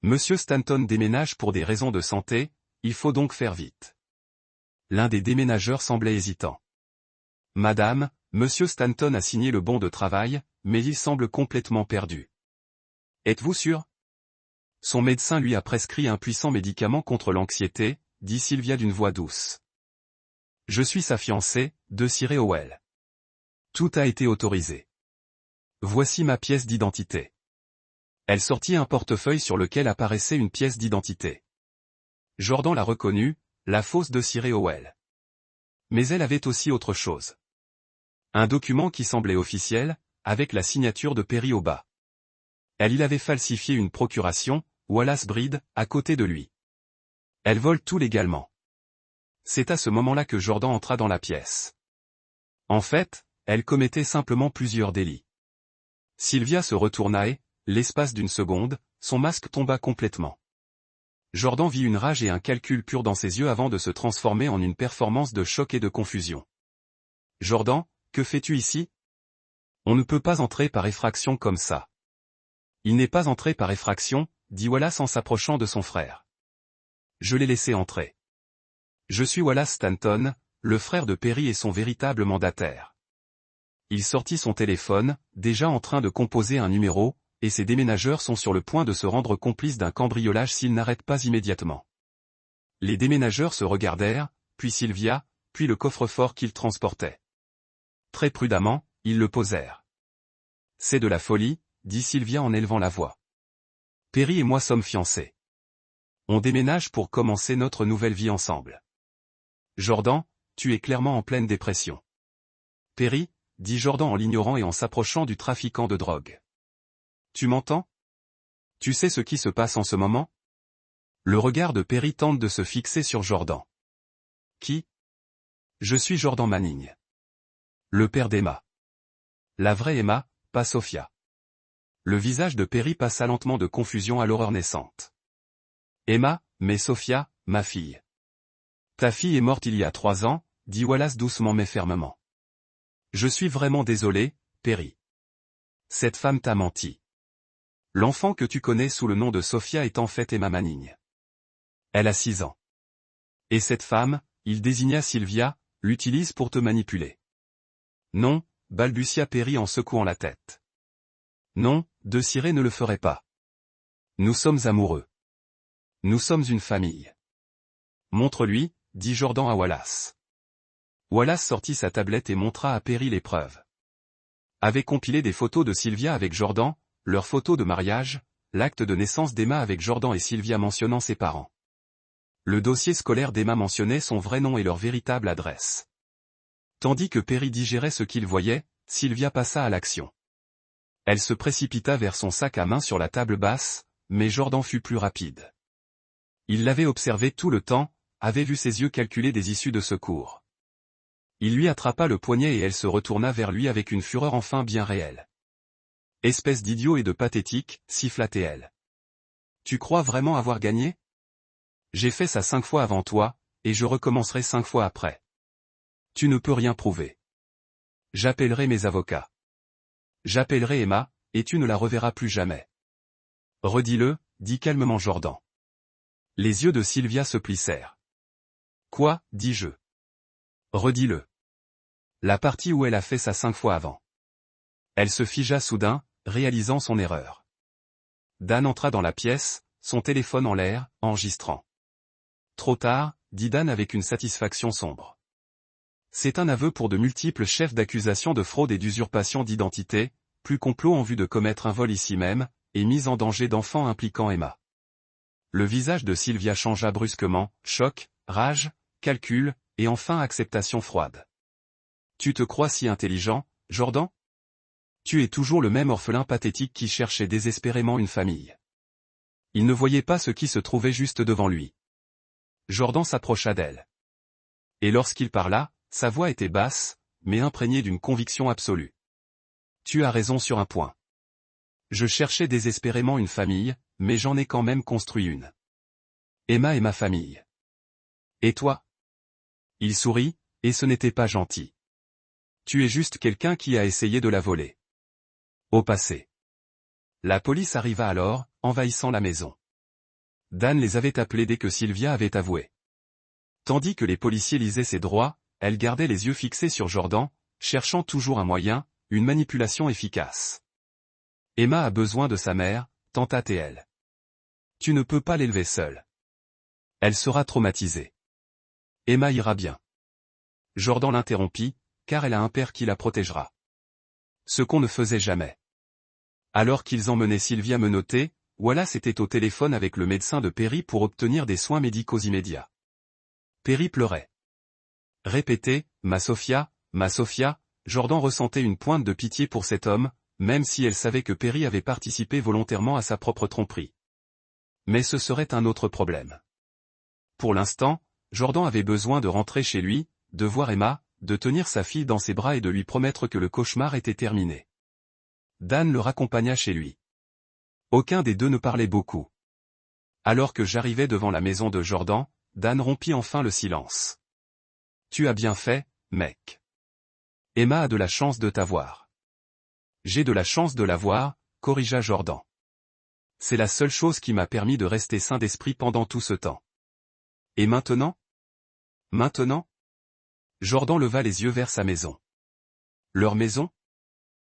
Monsieur Stanton déménage pour des raisons de santé, il faut donc faire vite. L'un des déménageurs semblait hésitant. Madame, Monsieur Stanton a signé le bon de travail, mais il semble complètement perdu. Êtes-vous sûr? Son médecin lui a prescrit un puissant médicament contre l'anxiété, dit Sylvia d'une voix douce. Je suis sa fiancée, de Sir Howell. Tout a été autorisé. Voici ma pièce d'identité. Elle sortit un portefeuille sur lequel apparaissait une pièce d'identité. Jordan la reconnut, la fausse de Sir Howell. Mais elle avait aussi autre chose. Un document qui semblait officiel, avec la signature de Perry au bas. Elle y avait falsifié une procuration, Wallace Breed, à côté de lui. Elle vole tout légalement. C'est à ce moment-là que Jordan entra dans la pièce. En fait, elle commettait simplement plusieurs délits. Sylvia se retourna et, l'espace d'une seconde, son masque tomba complètement. Jordan vit une rage et un calcul pur dans ses yeux avant de se transformer en une performance de choc et de confusion. Jordan, que fais-tu ici? On ne peut pas entrer par effraction comme ça. Il n'est pas entré par effraction, dit Wallace en s'approchant de son frère. Je l'ai laissé entrer. Je suis Wallace Stanton, le frère de Perry et son véritable mandataire. Il sortit son téléphone, déjà en train de composer un numéro, et ses déménageurs sont sur le point de se rendre complices d'un cambriolage s'ils n'arrêtent pas immédiatement. Les déménageurs se regardèrent, puis Sylvia, puis le coffre-fort qu'ils transportaient. Très prudemment, ils le posèrent. C'est de la folie, dit Sylvia en élevant la voix. Perry et moi sommes fiancés. On déménage pour commencer notre nouvelle vie ensemble. Jordan, tu es clairement en pleine dépression. Perry, dit Jordan en l'ignorant et en s'approchant du trafiquant de drogue. Tu m'entends? Tu sais ce qui se passe en ce moment? Le regard de Perry tente de se fixer sur Jordan. Qui? Je suis Jordan Manning. Le père d'Emma. La vraie Emma, pas Sophia. Le visage de Perry passa lentement de confusion à l'horreur naissante. Emma, mais Sophia, ma fille. Ta fille est morte il y a 3 ans, dit Wallace doucement mais fermement. Je suis vraiment désolé, Perry. Cette femme t'a menti. L'enfant que tu connais sous le nom de Sophia est en fait Emma Manning. Elle a 6 ans. Et cette femme, il désigna Sylvia, l'utilise pour te manipuler. Non, balbutia Perry en secouant la tête. Non, De Ciré ne le ferait pas. Nous sommes amoureux. Nous sommes une famille. Montre-lui, dit Jordan à Wallace. Wallace sortit sa tablette et montra à Perry les preuves. Avait compilé des photos de Sylvia avec Jordan, leurs photos de mariage, l'acte de naissance d'Emma avec Jordan et Sylvia mentionnant ses parents. Le dossier scolaire d'Emma mentionnait son vrai nom et leur véritable adresse. Tandis que Perry digérait ce qu'il voyait, Sylvia passa à l'action. Elle se précipita vers son sac à main sur la table basse, mais Jordan fut plus rapide. Il l'avait observé tout le temps, avait vu ses yeux calculer des issues de secours. Il lui attrapa le poignet et elle se retourna vers lui avec une fureur enfin bien réelle. Espèce d'idiot et de pathétique, siffla-t-elle. Tu crois vraiment avoir gagné? J'ai fait ça 5 fois avant toi, et je recommencerai 5 fois après. Tu ne peux rien prouver. J'appellerai mes avocats. J'appellerai Emma, et tu ne la reverras plus jamais. Redis-le, dit calmement Jordan. Les yeux de Sylvia se plissèrent. Quoi, dis-je. Redis-le. La partie où elle a fait ça 5 fois avant. Elle se figea soudain, réalisant son erreur. Dan entra dans la pièce, son téléphone en l'air, enregistrant. Trop tard, dit Dan avec une satisfaction sombre. C'est un aveu pour de multiples chefs d'accusation de fraude et d'usurpation d'identité, plus complot en vue de commettre un vol ici même, et mise en danger d'enfants impliquant Emma. Le visage de Sylvia changea brusquement, choc, rage, calcul, et enfin acceptation froide. Tu te crois si intelligent, Jordan? Tu es toujours le même orphelin pathétique qui cherchait désespérément une famille. Il ne voyait pas ce qui se trouvait juste devant lui. Jordan s'approcha d'elle. Et lorsqu'il parla, sa voix était basse, mais imprégnée d'une conviction absolue. Tu as raison sur un point. Je cherchais désespérément une famille, mais j'en ai quand même construit une. Emma est ma famille. Et toi? Il sourit, et ce n'était pas gentil. Tu es juste quelqu'un qui a essayé de la voler. Au passé. La police arriva alors, envahissant la maison. Dan les avait appelés dès que Sylvia avait avoué. Tandis que les policiers lisaient ses droits, elle gardait les yeux fixés sur Jordan, cherchant toujours un moyen, une manipulation efficace. Emma a besoin de sa mère, tenta-t-elle. Tu ne peux pas l'élever seule. Elle sera traumatisée. Emma ira bien. Jordan l'interrompit, car elle a un père qui la protégera. Ce qu'on ne faisait jamais. Alors qu'ils emmenaient Sylvia menottée, Wallace était au téléphone avec le médecin de Perry pour obtenir des soins médicaux immédiats. Perry pleurait. Répétez, ma Sophia, Jordan ressentait une pointe de pitié pour cet homme, même si elle savait que Perry avait participé volontairement à sa propre tromperie. Mais ce serait un autre problème. Pour l'instant, Jordan avait besoin de rentrer chez lui, de voir Emma, de tenir sa fille dans ses bras et de lui promettre que le cauchemar était terminé. Dan le raccompagna chez lui. Aucun des deux ne parlait beaucoup. Alors que j'arrivais devant la maison de Jordan, Dan rompit enfin le silence. Tu as bien fait, mec. Emma a de la chance de t'avoir. J'ai de la chance de l'avoir, corrigea Jordan. C'est la seule chose qui m'a permis de rester sain d'esprit pendant tout ce temps. Et maintenant? Maintenant? Jordan leva les yeux vers sa maison. Leur maison?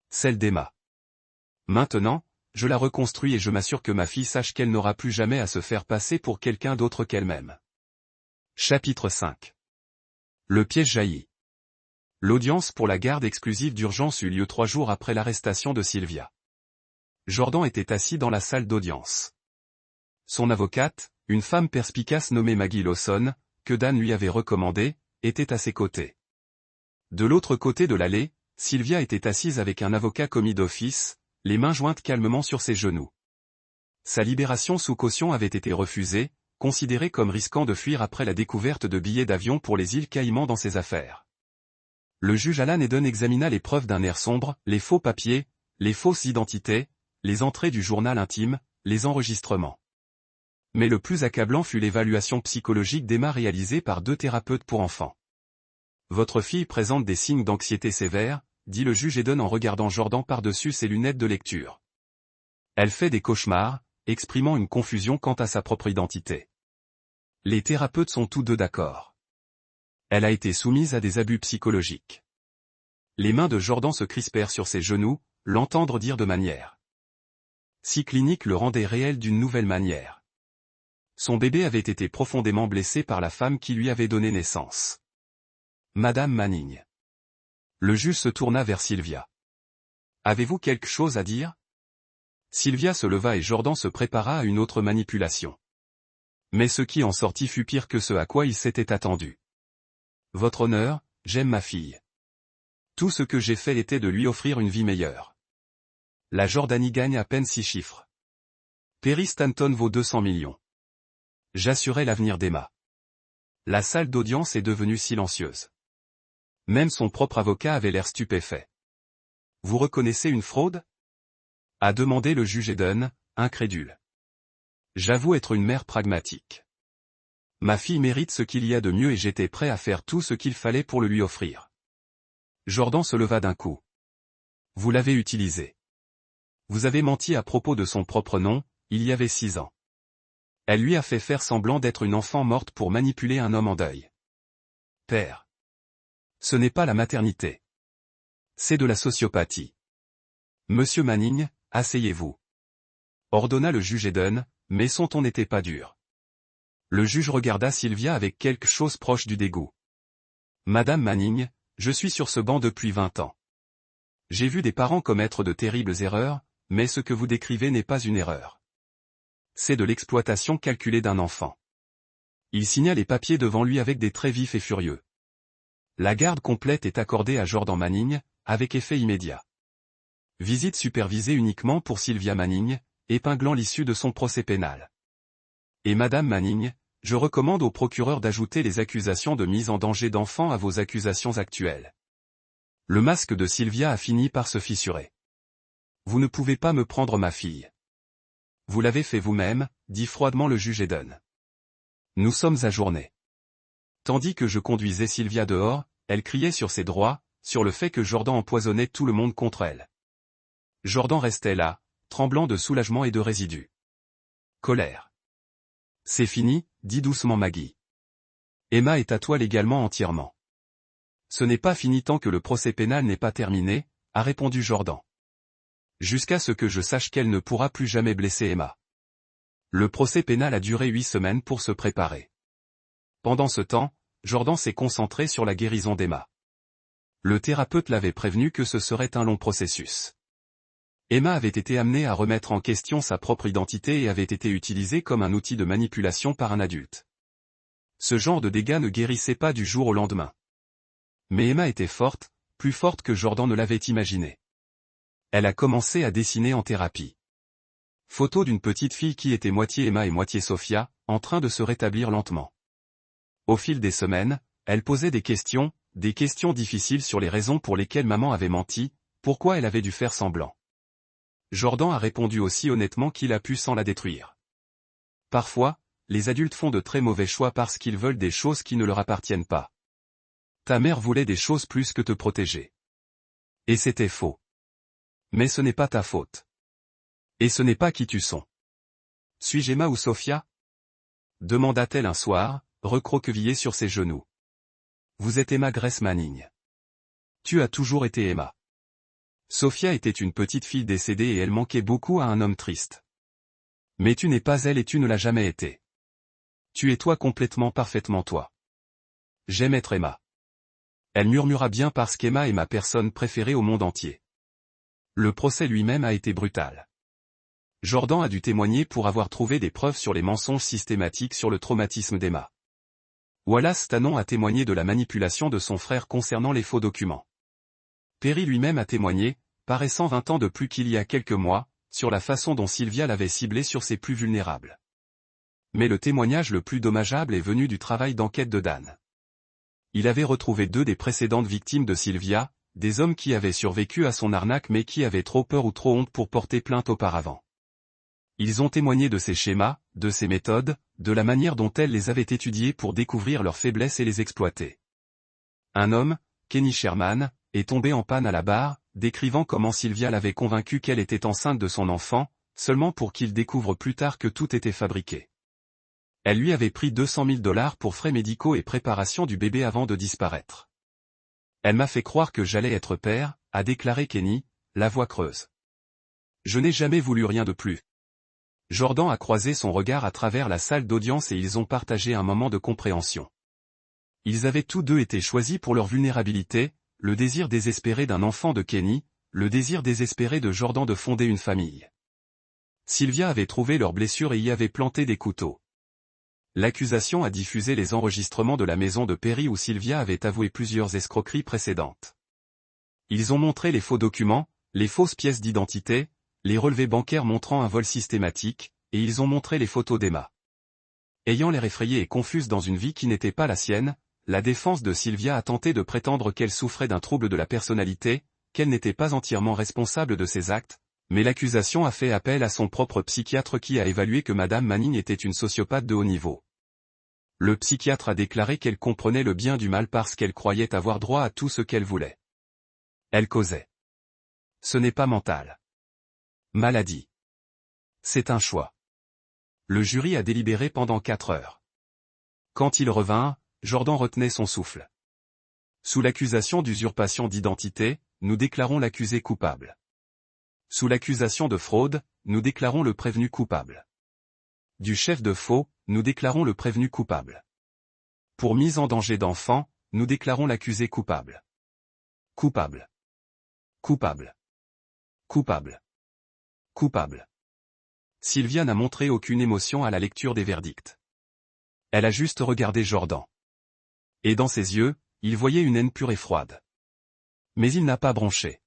Celle d'Emma. Maintenant, je la reconstruis et je m'assure que ma fille sache qu'elle n'aura plus jamais à se faire passer pour quelqu'un d'autre qu'elle-même. Chapitre 5. Le piège jaillit. L'audience pour la garde exclusive d'urgence eut lieu 3 jours après l'arrestation de Sylvia. Jordan était assis dans la salle d'audience. Son avocate, une femme perspicace nommée Maggie Lawson, que Dan lui avait recommandée, était à ses côtés. De l'autre côté de l'allée, Sylvia était assise avec un avocat commis d'office, les mains jointes calmement sur ses genoux. Sa libération sous caution avait été refusée, considérée comme risquant de fuir après la découverte de billets d'avion pour les îles Caïmans dans ses affaires. Le juge Alan Eden examina les preuves d'un air sombre, les faux papiers, les fausses identités, les entrées du journal intime, les enregistrements. Mais le plus accablant fut l'évaluation psychologique d'Emma réalisée par 2 thérapeutes pour enfants. Votre fille présente des signes d'anxiété sévère, dit le juge Eden en regardant Jordan par-dessus ses lunettes de lecture. Elle fait des cauchemars, exprimant une confusion quant à sa propre identité. Les thérapeutes sont tous deux d'accord. Elle a été soumise à des abus psychologiques. Les mains de Jordan se crispèrent sur ses genoux, l'entendre dire de manière si clinique le rendait réel d'une nouvelle manière. Son bébé avait été profondément blessé par la femme qui lui avait donné naissance. Madame Manning. Le juge se tourna vers Sylvia. Avez-vous quelque chose à dire? Sylvia se leva et Jordan se prépara à une autre manipulation. Mais ce qui en sortit fut pire que ce à quoi il s'était attendu. Votre honneur, j'aime ma fille. Tout ce que j'ai fait était de lui offrir une vie meilleure. La Jordanie gagne à peine 6 chiffres. Perry Stanton vaut 200 millions. J'assurais l'avenir d'Emma. La salle d'audience est devenue silencieuse. Même son propre avocat avait l'air stupéfait. Vous reconnaissez une fraude? A demandé le juge Eden, incrédule. J'avoue être une mère pragmatique. Ma fille mérite ce qu'il y a de mieux et j'étais prêt à faire tout ce qu'il fallait pour le lui offrir. Jordan se leva d'un coup. Vous l'avez utilisée. Vous avez menti à propos de son propre nom, il y avait 6 ans. Elle lui a fait faire semblant d'être une enfant morte pour manipuler un homme en deuil. Père. Ce n'est pas la maternité. C'est de la sociopathie. Monsieur Manning, asseyez-vous. Ordonna le juge Eden, mais son ton n'était pas dur. Le juge regarda Sylvia avec quelque chose proche du dégoût. Madame Manning, je suis sur ce banc depuis 20 ans. J'ai vu des parents commettre de terribles erreurs, mais ce que vous décrivez n'est pas une erreur. C'est de l'exploitation calculée d'un enfant. Il signa les papiers devant lui avec des traits vifs et furieux. La garde complète est accordée à Jordan Manning, avec effet immédiat. Visite supervisée uniquement pour Sylvia Manning, épinglant l'issue de son procès pénal. Et Madame Manning, je recommande au procureur d'ajouter les accusations de mise en danger d'enfants à vos accusations actuelles. Le masque de Sylvia a fini par se fissurer. Vous ne pouvez pas me prendre ma fille. Vous l'avez fait vous-même, dit froidement le juge Eden. Nous sommes ajournés. Tandis que je conduisais Sylvia dehors, elle criait sur ses droits, sur le fait que Jordan empoisonnait tout le monde contre elle. Jordan restait là, tremblant de soulagement et de résidus. Colère. C'est fini, dit doucement Maggie. Emma est à toi légalement entièrement. Ce n'est pas fini tant que le procès pénal n'est pas terminé, a répondu Jordan. Jusqu'à ce que je sache qu'elle ne pourra plus jamais blesser Emma. Le procès pénal a duré 8 semaines pour se préparer. Pendant ce temps, Jordan s'est concentré sur la guérison d'Emma. Le thérapeute l'avait prévenu que ce serait un long processus. Emma avait été amenée à remettre en question sa propre identité et avait été utilisée comme un outil de manipulation par un adulte. Ce genre de dégâts ne guérissait pas du jour au lendemain. Mais Emma était forte, plus forte que Jordan ne l'avait imaginé. Elle a commencé à dessiner en thérapie. Photo d'une petite fille qui était moitié Emma et moitié Sophia, en train de se rétablir lentement. Au fil des semaines, elle posait des questions difficiles sur les raisons pour lesquelles maman avait menti, pourquoi elle avait dû faire semblant. Jordan a répondu aussi honnêtement qu'il a pu sans la détruire. Parfois, les adultes font de très mauvais choix parce qu'ils veulent des choses qui ne leur appartiennent pas. Ta mère voulait des choses plus que te protéger. Et c'était faux. Mais ce n'est pas ta faute. Et ce n'est pas qui tu sont. Suis-je Emma ou Sophia? Demanda-t-elle un soir, recroquevillée sur ses genoux. Vous êtes Emma Grace Manning. Tu as toujours été Emma. Sophia était une petite fille décédée et elle manquait beaucoup à un homme triste. Mais tu n'es pas elle et tu ne l'as jamais été. Tu es toi complètement parfaitement toi. J'aime être Emma. Elle murmura bien parce qu'Emma est ma personne préférée au monde entier. Le procès lui-même a été brutal. Jordan a dû témoigner pour avoir trouvé des preuves sur les mensonges systématiques sur le traumatisme d'Emma. Wallace Tanon a témoigné de la manipulation de son frère concernant les faux documents. Perry lui-même a témoigné, paraissant 20 ans de plus qu'il y a quelques mois, sur la façon dont Sylvia l'avait ciblé sur ses plus vulnérables. Mais le témoignage le plus dommageable est venu du travail d'enquête de Dan. Il avait retrouvé 2 des précédentes victimes de Sylvia, des hommes qui avaient survécu à son arnaque mais qui avaient trop peur ou trop honte pour porter plainte auparavant. Ils ont témoigné de ses schémas, de ses méthodes, de la manière dont elle les avait étudiés pour découvrir leurs faiblesses et les exploiter. Un homme, Kenny Sherman, est tombé en panne à la barre, décrivant comment Sylvia l'avait convaincu qu'elle était enceinte de son enfant, seulement pour qu'il découvre plus tard que tout était fabriqué. Elle lui avait pris $200 000 pour frais médicaux et préparation du bébé avant de disparaître. Elle m'a fait croire que j'allais être père, a déclaré Kenny, la voix creuse. Je n'ai jamais voulu rien de plus. Jordan a croisé son regard à travers la salle d'audience et ils ont partagé un moment de compréhension. Ils avaient tous deux été choisis pour leur vulnérabilité, le désir désespéré d'un enfant de Kenny, le désir désespéré de Jordan de fonder une famille. Sylvia avait trouvé leurs blessures et y avait planté des couteaux. L'accusation a diffusé les enregistrements de la maison de Perry où Sylvia avait avoué plusieurs escroqueries précédentes. Ils ont montré les faux documents, les fausses pièces d'identité, les relevés bancaires montrant un vol systématique, et ils ont montré les photos d'Emma. Ayant l'air effrayée et confuse dans une vie qui n'était pas la sienne, la défense de Sylvia a tenté de prétendre qu'elle souffrait d'un trouble de la personnalité, qu'elle n'était pas entièrement responsable de ses actes, mais l'accusation a fait appel à son propre psychiatre qui a évalué que Madame Manning était une sociopathe de haut niveau. Le psychiatre a déclaré qu'elle comprenait le bien du mal parce qu'elle croyait avoir droit à tout ce qu'elle voulait. Elle causait. Ce n'est pas mental. Maladie. C'est un choix. Le jury a délibéré pendant 4 heures. Quand il revint, Jordan retenait son souffle. Sous l'accusation d'usurpation d'identité, nous déclarons l'accusé coupable. Sous l'accusation de fraude, nous déclarons le prévenu coupable. Du chef de faux, nous déclarons le prévenu coupable. Pour mise en danger d'enfant, nous déclarons l'accusé coupable. Coupable. Coupable. Coupable. Coupable. Sylvia n'a montré aucune émotion à la lecture des verdicts. Elle a juste regardé Jordan. Et dans ses yeux, il voyait une haine pure et froide. Mais il n'a pas bronché.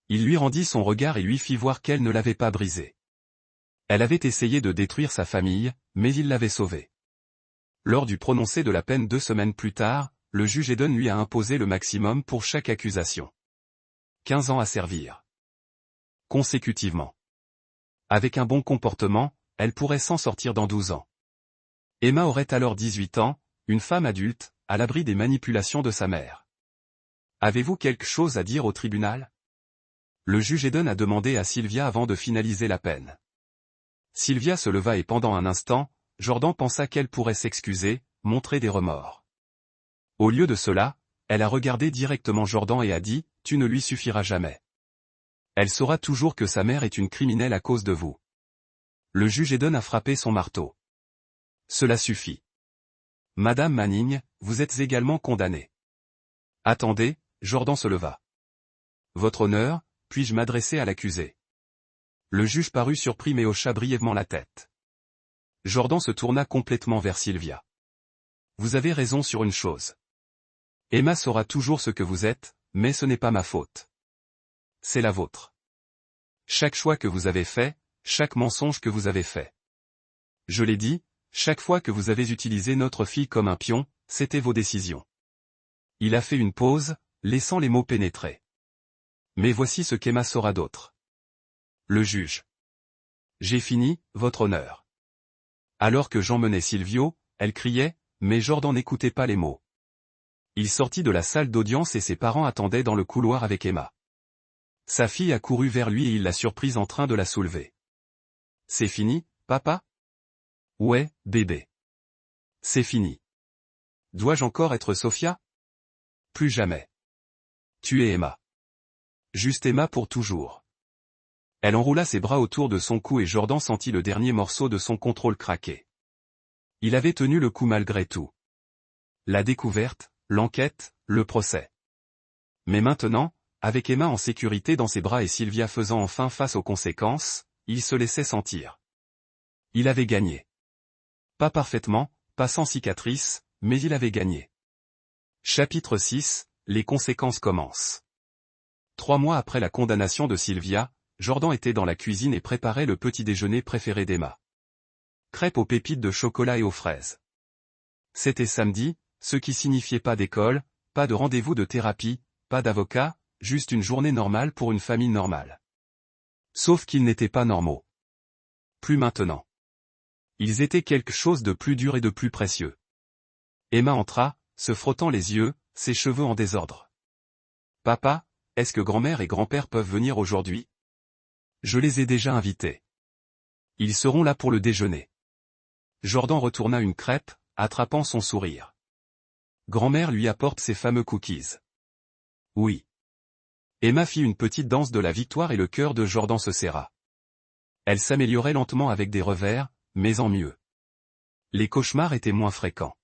Il lui rendit son regard et lui fit voir qu'elle ne l'avait pas brisé. Elle avait essayé de détruire sa famille, mais il l'avait sauvée. Lors du prononcé de la peine 2 semaines plus tard, le juge Eden lui a imposé le maximum pour chaque accusation. 15 ans à servir. Consécutivement. Avec un bon comportement, elle pourrait s'en sortir dans 12 ans. Emma aurait alors 18 ans, une femme adulte, à l'abri des manipulations de sa mère. Avez-vous quelque chose à dire au tribunal? Le juge Eden a demandé à Sylvia avant de finaliser la peine. Sylvia se leva et pendant un instant, Jordan pensa qu'elle pourrait s'excuser, montrer des remords. Au lieu de cela, elle a regardé directement Jordan et a dit, « Tu ne lui suffiras jamais. Elle saura toujours que sa mère est une criminelle à cause de vous. » Le juge Eden a frappé son marteau. Cela suffit. Madame Manning, vous êtes également condamnée. Attendez, Jordan se leva. Votre honneur, puis-je m'adresser à l'accusé? Le juge parut surpris mais hocha brièvement la tête. Jordan se tourna complètement vers Sylvia. Vous avez raison sur une chose. Emma saura toujours ce que vous êtes, mais ce n'est pas ma faute. C'est la vôtre. Chaque choix que vous avez fait, chaque mensonge que vous avez fait. Je l'ai dit, chaque fois que vous avez utilisé notre fille comme un pion, c'était vos décisions. Il a fait une pause, laissant les mots pénétrer. Mais voici ce qu'Emma saura d'autre. Le juge. J'ai fini, votre honneur. Alors que j'emmenais Silvio, elle criait, mais Jordan n'écoutait pas les mots. Il sortit de la salle d'audience et ses parents attendaient dans le couloir avec Emma. Sa fille a couru vers lui et il l'a surprise en train de la soulever. C'est fini, papa? Ouais, bébé. C'est fini. Dois-je encore être Sophia? Plus jamais. Tu es Emma. Juste Emma pour toujours. Elle enroula ses bras autour de son cou et Jordan sentit le dernier morceau de son contrôle craquer. Il avait tenu le coup malgré tout. La découverte, l'enquête, le procès. Mais maintenant, avec Emma en sécurité dans ses bras et Sylvia faisant enfin face aux conséquences, il se laissait sentir. Il avait gagné. Pas parfaitement, pas sans cicatrice, mais il avait gagné. Chapitre 6, les conséquences commencent. 3 mois après la condamnation de Sylvia, Jordan était dans la cuisine et préparait le petit déjeuner préféré d'Emma. Crêpes aux pépites de chocolat et aux fraises. C'était samedi, ce qui signifiait pas d'école, pas de rendez-vous de thérapie, pas d'avocat, juste une journée normale pour une famille normale. Sauf qu'ils n'étaient pas normaux. Plus maintenant. Ils étaient quelque chose de plus dur et de plus précieux. Emma entra, se frottant les yeux, ses cheveux en désordre. Papa, est-ce que grand-mère et grand-père peuvent venir aujourd'hui? Je les ai déjà invités. Ils seront là pour le déjeuner. Jordan retourna une crêpe, attrapant son sourire. Grand-mère lui apporte ses fameux cookies. Oui. Emma fit une petite danse de la victoire et le cœur de Jordan se serra. Elle s'améliorait lentement avec des revers, mais en mieux. Les cauchemars étaient moins fréquents.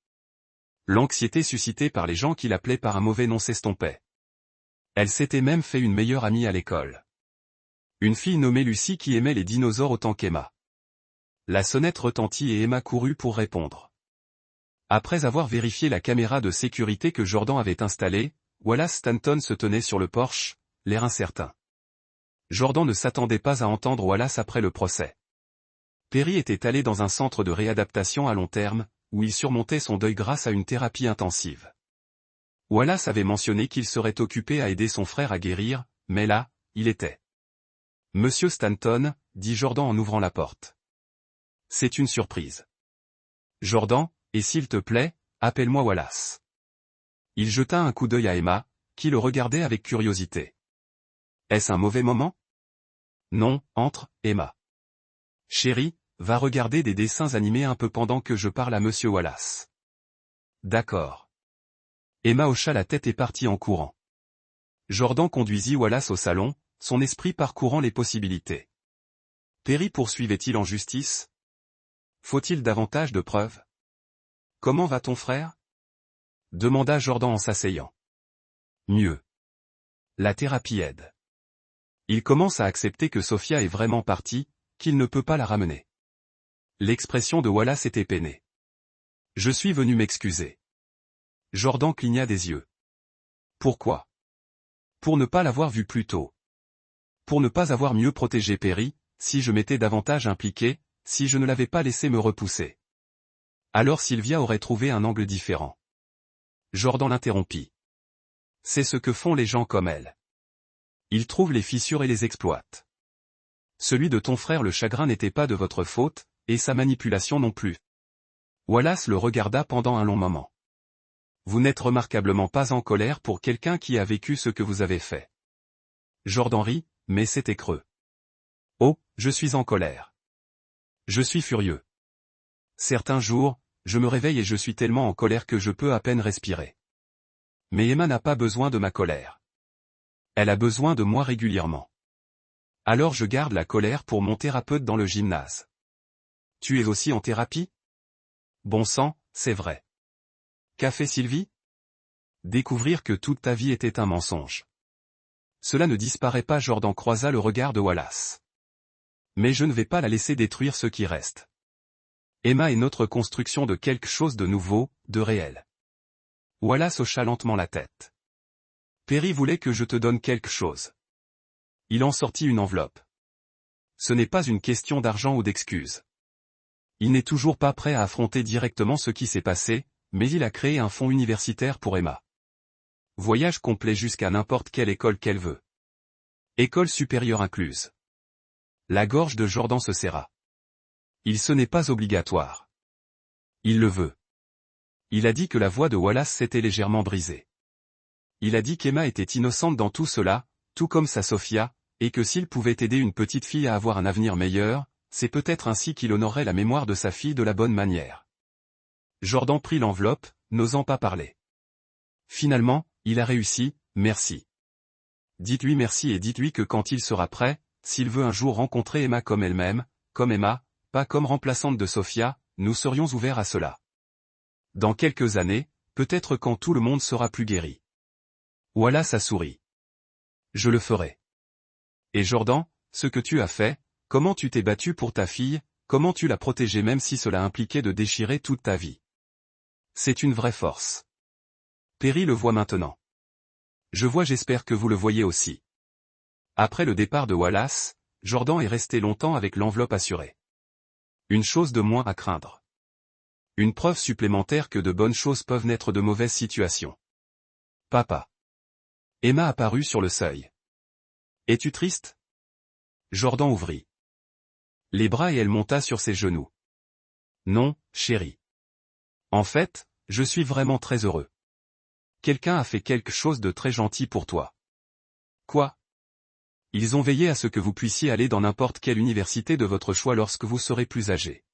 L'anxiété suscitée par les gens qui l'appelaient par un mauvais nom s'estompait. Elle s'était même fait une meilleure amie à l'école. Une fille nommée Lucie qui aimait les dinosaures autant qu'Emma. La sonnette retentit et Emma courut pour répondre. Après avoir vérifié la caméra de sécurité que Jordan avait installée, Wallace Stanton se tenait sur le porche, l'air incertain. Jordan ne s'attendait pas à entendre Wallace après le procès. Perry était allé dans un centre de réadaptation à long terme, où il surmontait son deuil grâce à une thérapie intensive. Wallace avait mentionné qu'il serait occupé à aider son frère à guérir, mais là, il était. Monsieur Stanton, dit Jordan en ouvrant la porte. C'est une surprise. Jordan, et s'il te plaît, appelle-moi Wallace. Il jeta un coup d'œil à Emma, qui le regardait avec curiosité. Est-ce un mauvais moment? Non, entre, Emma. Chérie, va regarder des dessins animés un peu pendant que je parle à Monsieur Wallace. D'accord. Emma hocha la tête et partit en courant. Jordan conduisit Wallace au salon, son esprit parcourant les possibilités. Perry poursuivait-il en justice? Faut-il davantage de preuves? Comment va ton frère? Demanda Jordan en s'asseyant. Mieux. La thérapie aide. Il commence à accepter que Sophia est vraiment partie, qu'il ne peut pas la ramener. L'expression de Wallace était peinée. Je suis venu m'excuser. Jordan cligna des yeux. Pourquoi? Pour ne pas l'avoir vu plus tôt. Pour ne pas avoir mieux protégé Perry, si je m'étais davantage impliqué, si je ne l'avais pas laissé me repousser. Alors Sylvia aurait trouvé un angle différent. Jordan l'interrompit. C'est ce que font les gens comme elle. Ils trouvent les fissures et les exploitent. Celui de ton frère le chagrin n'était pas de votre faute, et sa manipulation non plus. Wallace le regarda pendant un long moment. Vous n'êtes remarquablement pas en colère pour quelqu'un qui a vécu ce que vous avez fait. Jordan rit, mais c'était creux. Oh, je suis en colère. Je suis furieux. Certains jours, je me réveille et je suis tellement en colère que je peux à peine respirer. Mais Emma n'a pas besoin de ma colère. Elle a besoin de moi régulièrement. Alors je garde la colère pour mon thérapeute dans le gymnase. Tu es aussi en thérapie? Bon sang, c'est vrai. Qu'a fait Sylvie? Découvrir que toute ta vie était un mensonge. Cela ne disparaît pas. Jordan croisa le regard de Wallace. Mais je ne vais pas la laisser détruire ce qui reste. Emma est notre construction de quelque chose de nouveau, de réel. Wallace hocha lentement la tête. Perry voulait que je te donne quelque chose. Il en sortit une enveloppe. Ce n'est pas une question d'argent ou d'excuses. Il n'est toujours pas prêt à affronter directement ce qui s'est passé, mais il a créé un fonds universitaire pour Emma. Voyage complet jusqu'à n'importe quelle école qu'elle veut. École supérieure incluse. La gorge de Jordan se serra. Ce n'est pas obligatoire. Il le veut. Il a dit que la voix de Wallace s'était légèrement brisée. Il a dit qu'Emma était innocente dans tout cela, tout comme sa Sophia, et que s'il pouvait aider une petite fille à avoir un avenir meilleur, c'est peut-être ainsi qu'il honorerait la mémoire de sa fille de la bonne manière. Jordan prit l'enveloppe, n'osant pas parler. Finalement, il a réussi, merci. Dites-lui merci et dites-lui que quand il sera prêt, s'il veut un jour rencontrer Emma comme elle-même, comme Emma, pas comme remplaçante de Sophia, nous serions ouverts à cela. Dans quelques années, peut-être quand tout le monde sera plus guéri. Wallace a souri. Je le ferai. Et Jordan, ce que tu as fait, comment tu t'es battu pour ta fille, comment tu l'as protégée même si cela impliquait de déchirer toute ta vie. C'est une vraie force. Perry le voit maintenant. Je vois, j'espère que vous le voyez aussi. Après le départ de Wallace, Jordan est resté longtemps avec l'enveloppe assurée. Une chose de moins à craindre. Une preuve supplémentaire que de bonnes choses peuvent naître de mauvaises situations. Papa. Emma apparut sur le seuil. Es-tu triste? Jordan ouvrit les bras et elle monta sur ses genoux. Non, chérie. En fait, je suis vraiment très heureux. Quelqu'un a fait quelque chose de très gentil pour toi. Quoi? Ils ont veillé à ce que vous puissiez aller dans n'importe quelle université de votre choix lorsque vous serez plus âgé.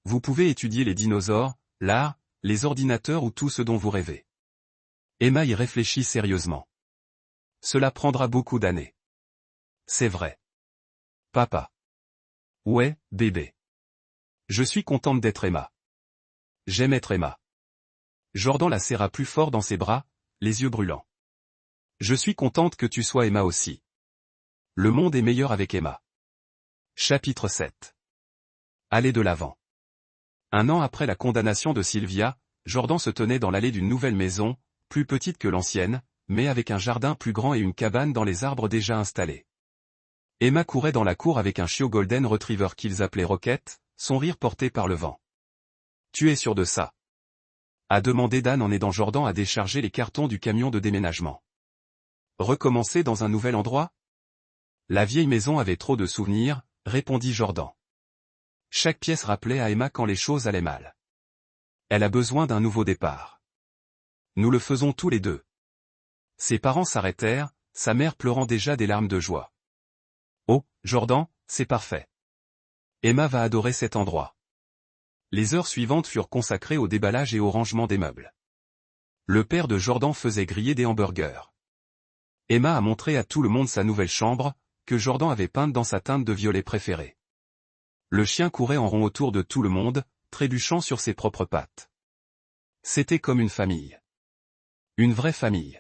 Vous pouvez étudier les dinosaures, l'art, les ordinateurs ou tout ce dont vous rêvez. Emma y réfléchit sérieusement. Cela prendra beaucoup d'années. C'est vrai. Papa. Ouais, bébé. Je suis contente d'être Emma. J'aime être Emma. Jordan la serra plus fort dans ses bras, les yeux brûlants. Je suis contente que tu sois Emma aussi. Le monde est meilleur avec Emma. Chapitre 7. Aller de l'avant. Un an après la condamnation de Sylvia, Jordan se tenait dans l'allée d'une nouvelle maison, plus petite que l'ancienne, mais avec un jardin plus grand et une cabane dans les arbres déjà installés. Emma courait dans la cour avec un chiot golden retriever qu'ils appelaient Rocket, son rire porté par le vent. Tu es sûr de ça? A demandé Dan en aidant Jordan à décharger les cartons du camion de déménagement. Recommencer dans un nouvel endroit? La vieille maison avait trop de souvenirs, répondit Jordan. Chaque pièce rappelait à Emma quand les choses allaient mal. Elle a besoin d'un nouveau départ. Nous le faisons tous les deux. Ses parents s'arrêtèrent, sa mère pleurant déjà des larmes de joie. Oh, Jordan, c'est parfait. Emma va adorer cet endroit. Les heures suivantes furent consacrées au déballage et au rangement des meubles. Le père de Jordan faisait griller des hamburgers. Emma a montré à tout le monde sa nouvelle chambre, que Jordan avait peinte dans sa teinte de violet préférée. Le chien courait en rond autour de tout le monde, trébuchant sur ses propres pattes. C'était comme une famille. Une vraie famille.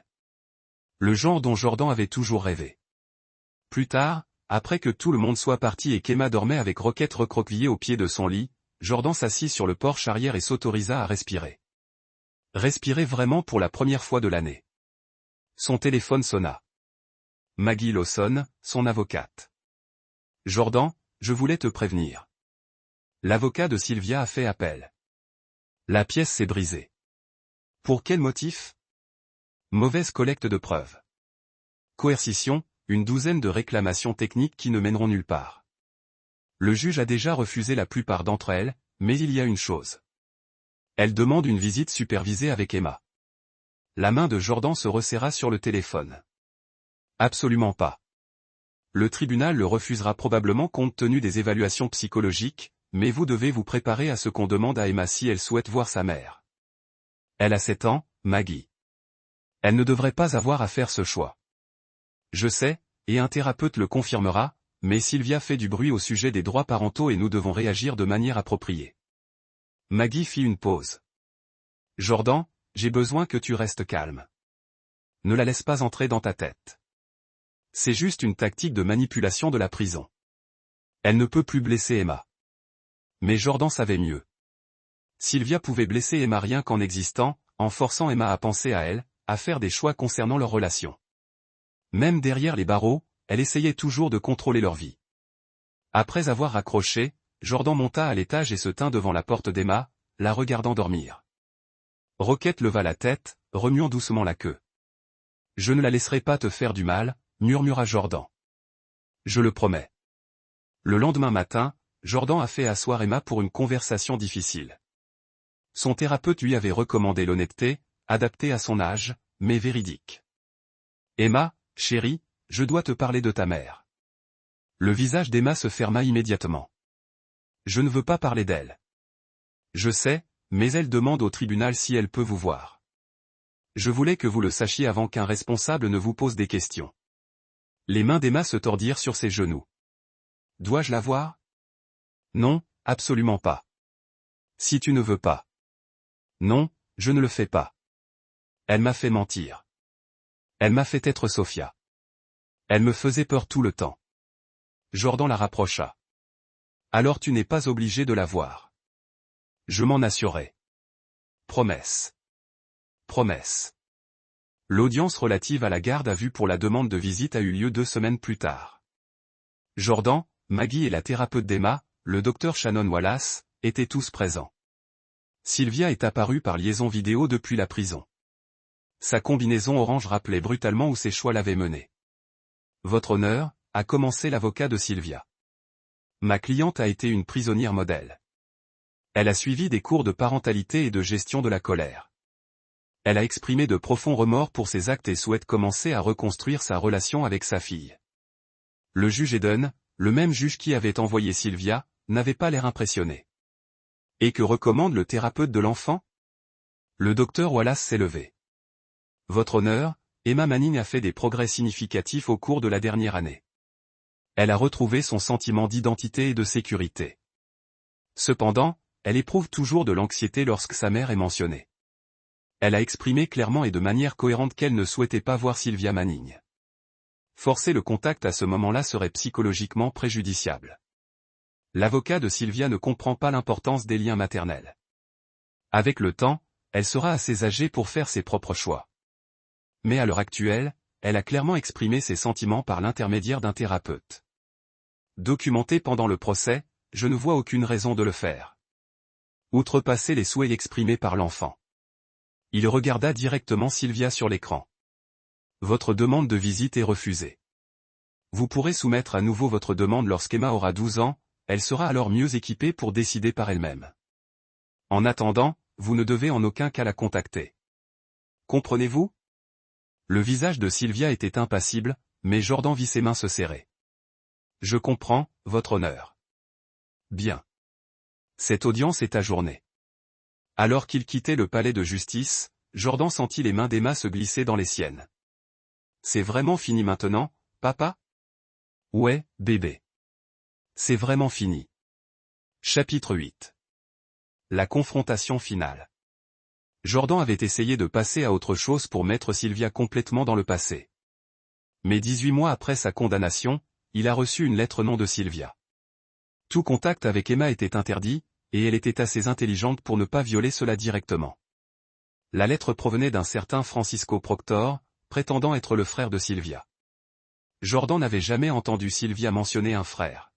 Le genre dont Jordan avait toujours rêvé. Plus tard, après que tout le monde soit parti et qu'Emma dormait avec Rocket recroquevillée au pied de son lit, Jordan s'assit sur le porche arrière et s'autorisa à respirer. Respirer vraiment pour la première fois de l'année. Son téléphone sonna. Maggie Lawson, son avocate. Jordan, je voulais te prévenir. L'avocat de Sylvia a fait appel. La pièce s'est brisée. Pour quel motif? Mauvaise collecte de preuves. Coercition, une douzaine de réclamations techniques qui ne mèneront nulle part. Le juge a déjà refusé la plupart d'entre elles, mais il y a une chose. Elle demande une visite supervisée avec Emma. La main de Jordan se resserra sur le téléphone. Absolument pas. Le tribunal le refusera probablement compte tenu des évaluations psychologiques, mais vous devez vous préparer à ce qu'on demande à Emma si elle souhaite voir sa mère. Elle a 7 ans, Maggie. Elle ne devrait pas avoir à faire ce choix. Je sais, et un thérapeute le confirmera, mais Sylvia fait du bruit au sujet des droits parentaux et nous devons réagir de manière appropriée. Maggie fit une pause. Jordan, j'ai besoin que tu restes calme. Ne la laisse pas entrer dans ta tête. C'est juste une tactique de manipulation de la prison. Elle ne peut plus blesser Emma. Mais Jordan savait mieux. Sylvia pouvait blesser Emma rien qu'en existant, en forçant Emma à penser à elle, à faire des choix concernant leur relation. Même derrière les barreaux, elle essayait toujours de contrôler leur vie. Après avoir raccroché, Jordan monta à l'étage et se tint devant la porte d'Emma, la regardant dormir. Rocket leva la tête, remuant doucement la queue. Je ne la laisserai pas te faire du mal, murmura Jordan. Je le promets. Le lendemain matin, Jordan a fait asseoir Emma pour une conversation difficile. Son thérapeute lui avait recommandé l'honnêteté, adaptée à son âge, mais véridique. Emma, chérie, je dois te parler de ta mère. Le visage d'Emma se ferma immédiatement. Je ne veux pas parler d'elle. Je sais, mais elle demande au tribunal si elle peut vous voir. Je voulais que vous le sachiez avant qu'un responsable ne vous pose des questions. Les mains d'Emma se tordirent sur ses genoux. Dois-je la voir? Non, absolument pas. Si tu ne veux pas. Non, je ne le fais pas. Elle m'a fait mentir. Elle m'a fait être Sophia. Elle me faisait peur tout le temps. Jordan la rapprocha. Alors tu n'es pas obligé de la voir. Je m'en assurerai. Promesse. Promesse. L'audience relative à la garde à vue pour la demande de visite a eu lieu 2 semaines plus tard. Jordan, Maggie et la thérapeute d'Emma, le docteur Shannon Wallace, étaient tous présents. Sylvia est apparue par liaison vidéo depuis la prison. Sa combinaison orange rappelait brutalement où ses choix l'avaient menée. Votre honneur, a commencé l'avocat de Sylvia. Ma cliente a été une prisonnière modèle. Elle a suivi des cours de parentalité et de gestion de la colère. Elle a exprimé de profonds remords pour ses actes et souhaite commencer à reconstruire sa relation avec sa fille. Le juge Eden, le même juge qui avait envoyé Sylvia, n'avait pas l'air impressionné. Et que recommande le thérapeute de l'enfant? Le docteur Wallace s'est levé. Votre honneur, Emma Manning a fait des progrès significatifs au cours de la dernière année. Elle a retrouvé son sentiment d'identité et de sécurité. Cependant, elle éprouve toujours de l'anxiété lorsque sa mère est mentionnée. Elle a exprimé clairement et de manière cohérente qu'elle ne souhaitait pas voir Sylvia Manning. Forcer le contact à ce moment-là serait psychologiquement préjudiciable. L'avocat de Sylvia ne comprend pas l'importance des liens maternels. Avec le temps, elle sera assez âgée pour faire ses propres choix. Mais à l'heure actuelle, elle a clairement exprimé ses sentiments par l'intermédiaire d'un thérapeute. Documenté pendant le procès, je ne vois aucune raison de le faire. Outrepasser les souhaits exprimés par l'enfant. Il regarda directement Sylvia sur l'écran. Votre demande de visite est refusée. Vous pourrez soumettre à nouveau votre demande lorsqu'Emma aura 12 ans, elle sera alors mieux équipée pour décider par elle-même. En attendant, vous ne devez en aucun cas la contacter. Comprenez-vous? Le visage de Sylvia était impassible, mais Jordan vit ses mains se serrer. Je comprends, votre honneur. Bien. Cette audience est ajournée. Alors qu'il quittait le palais de justice, Jordan sentit les mains d'Emma se glisser dans les siennes. C'est vraiment fini maintenant, papa? Ouais, bébé. C'est vraiment fini. Chapitre 8. La confrontation finale. Jordan avait essayé de passer à autre chose pour mettre Sylvia complètement dans le passé. Mais 18 mois après sa condamnation, il a reçu une lettre non de Sylvia. Tout contact avec Emma était interdit, et elle était assez intelligente pour ne pas violer cela directement. La lettre provenait d'un certain Francisco Proctor, prétendant être le frère de Sylvia. Jordan n'avait jamais entendu Sylvia mentionner un frère.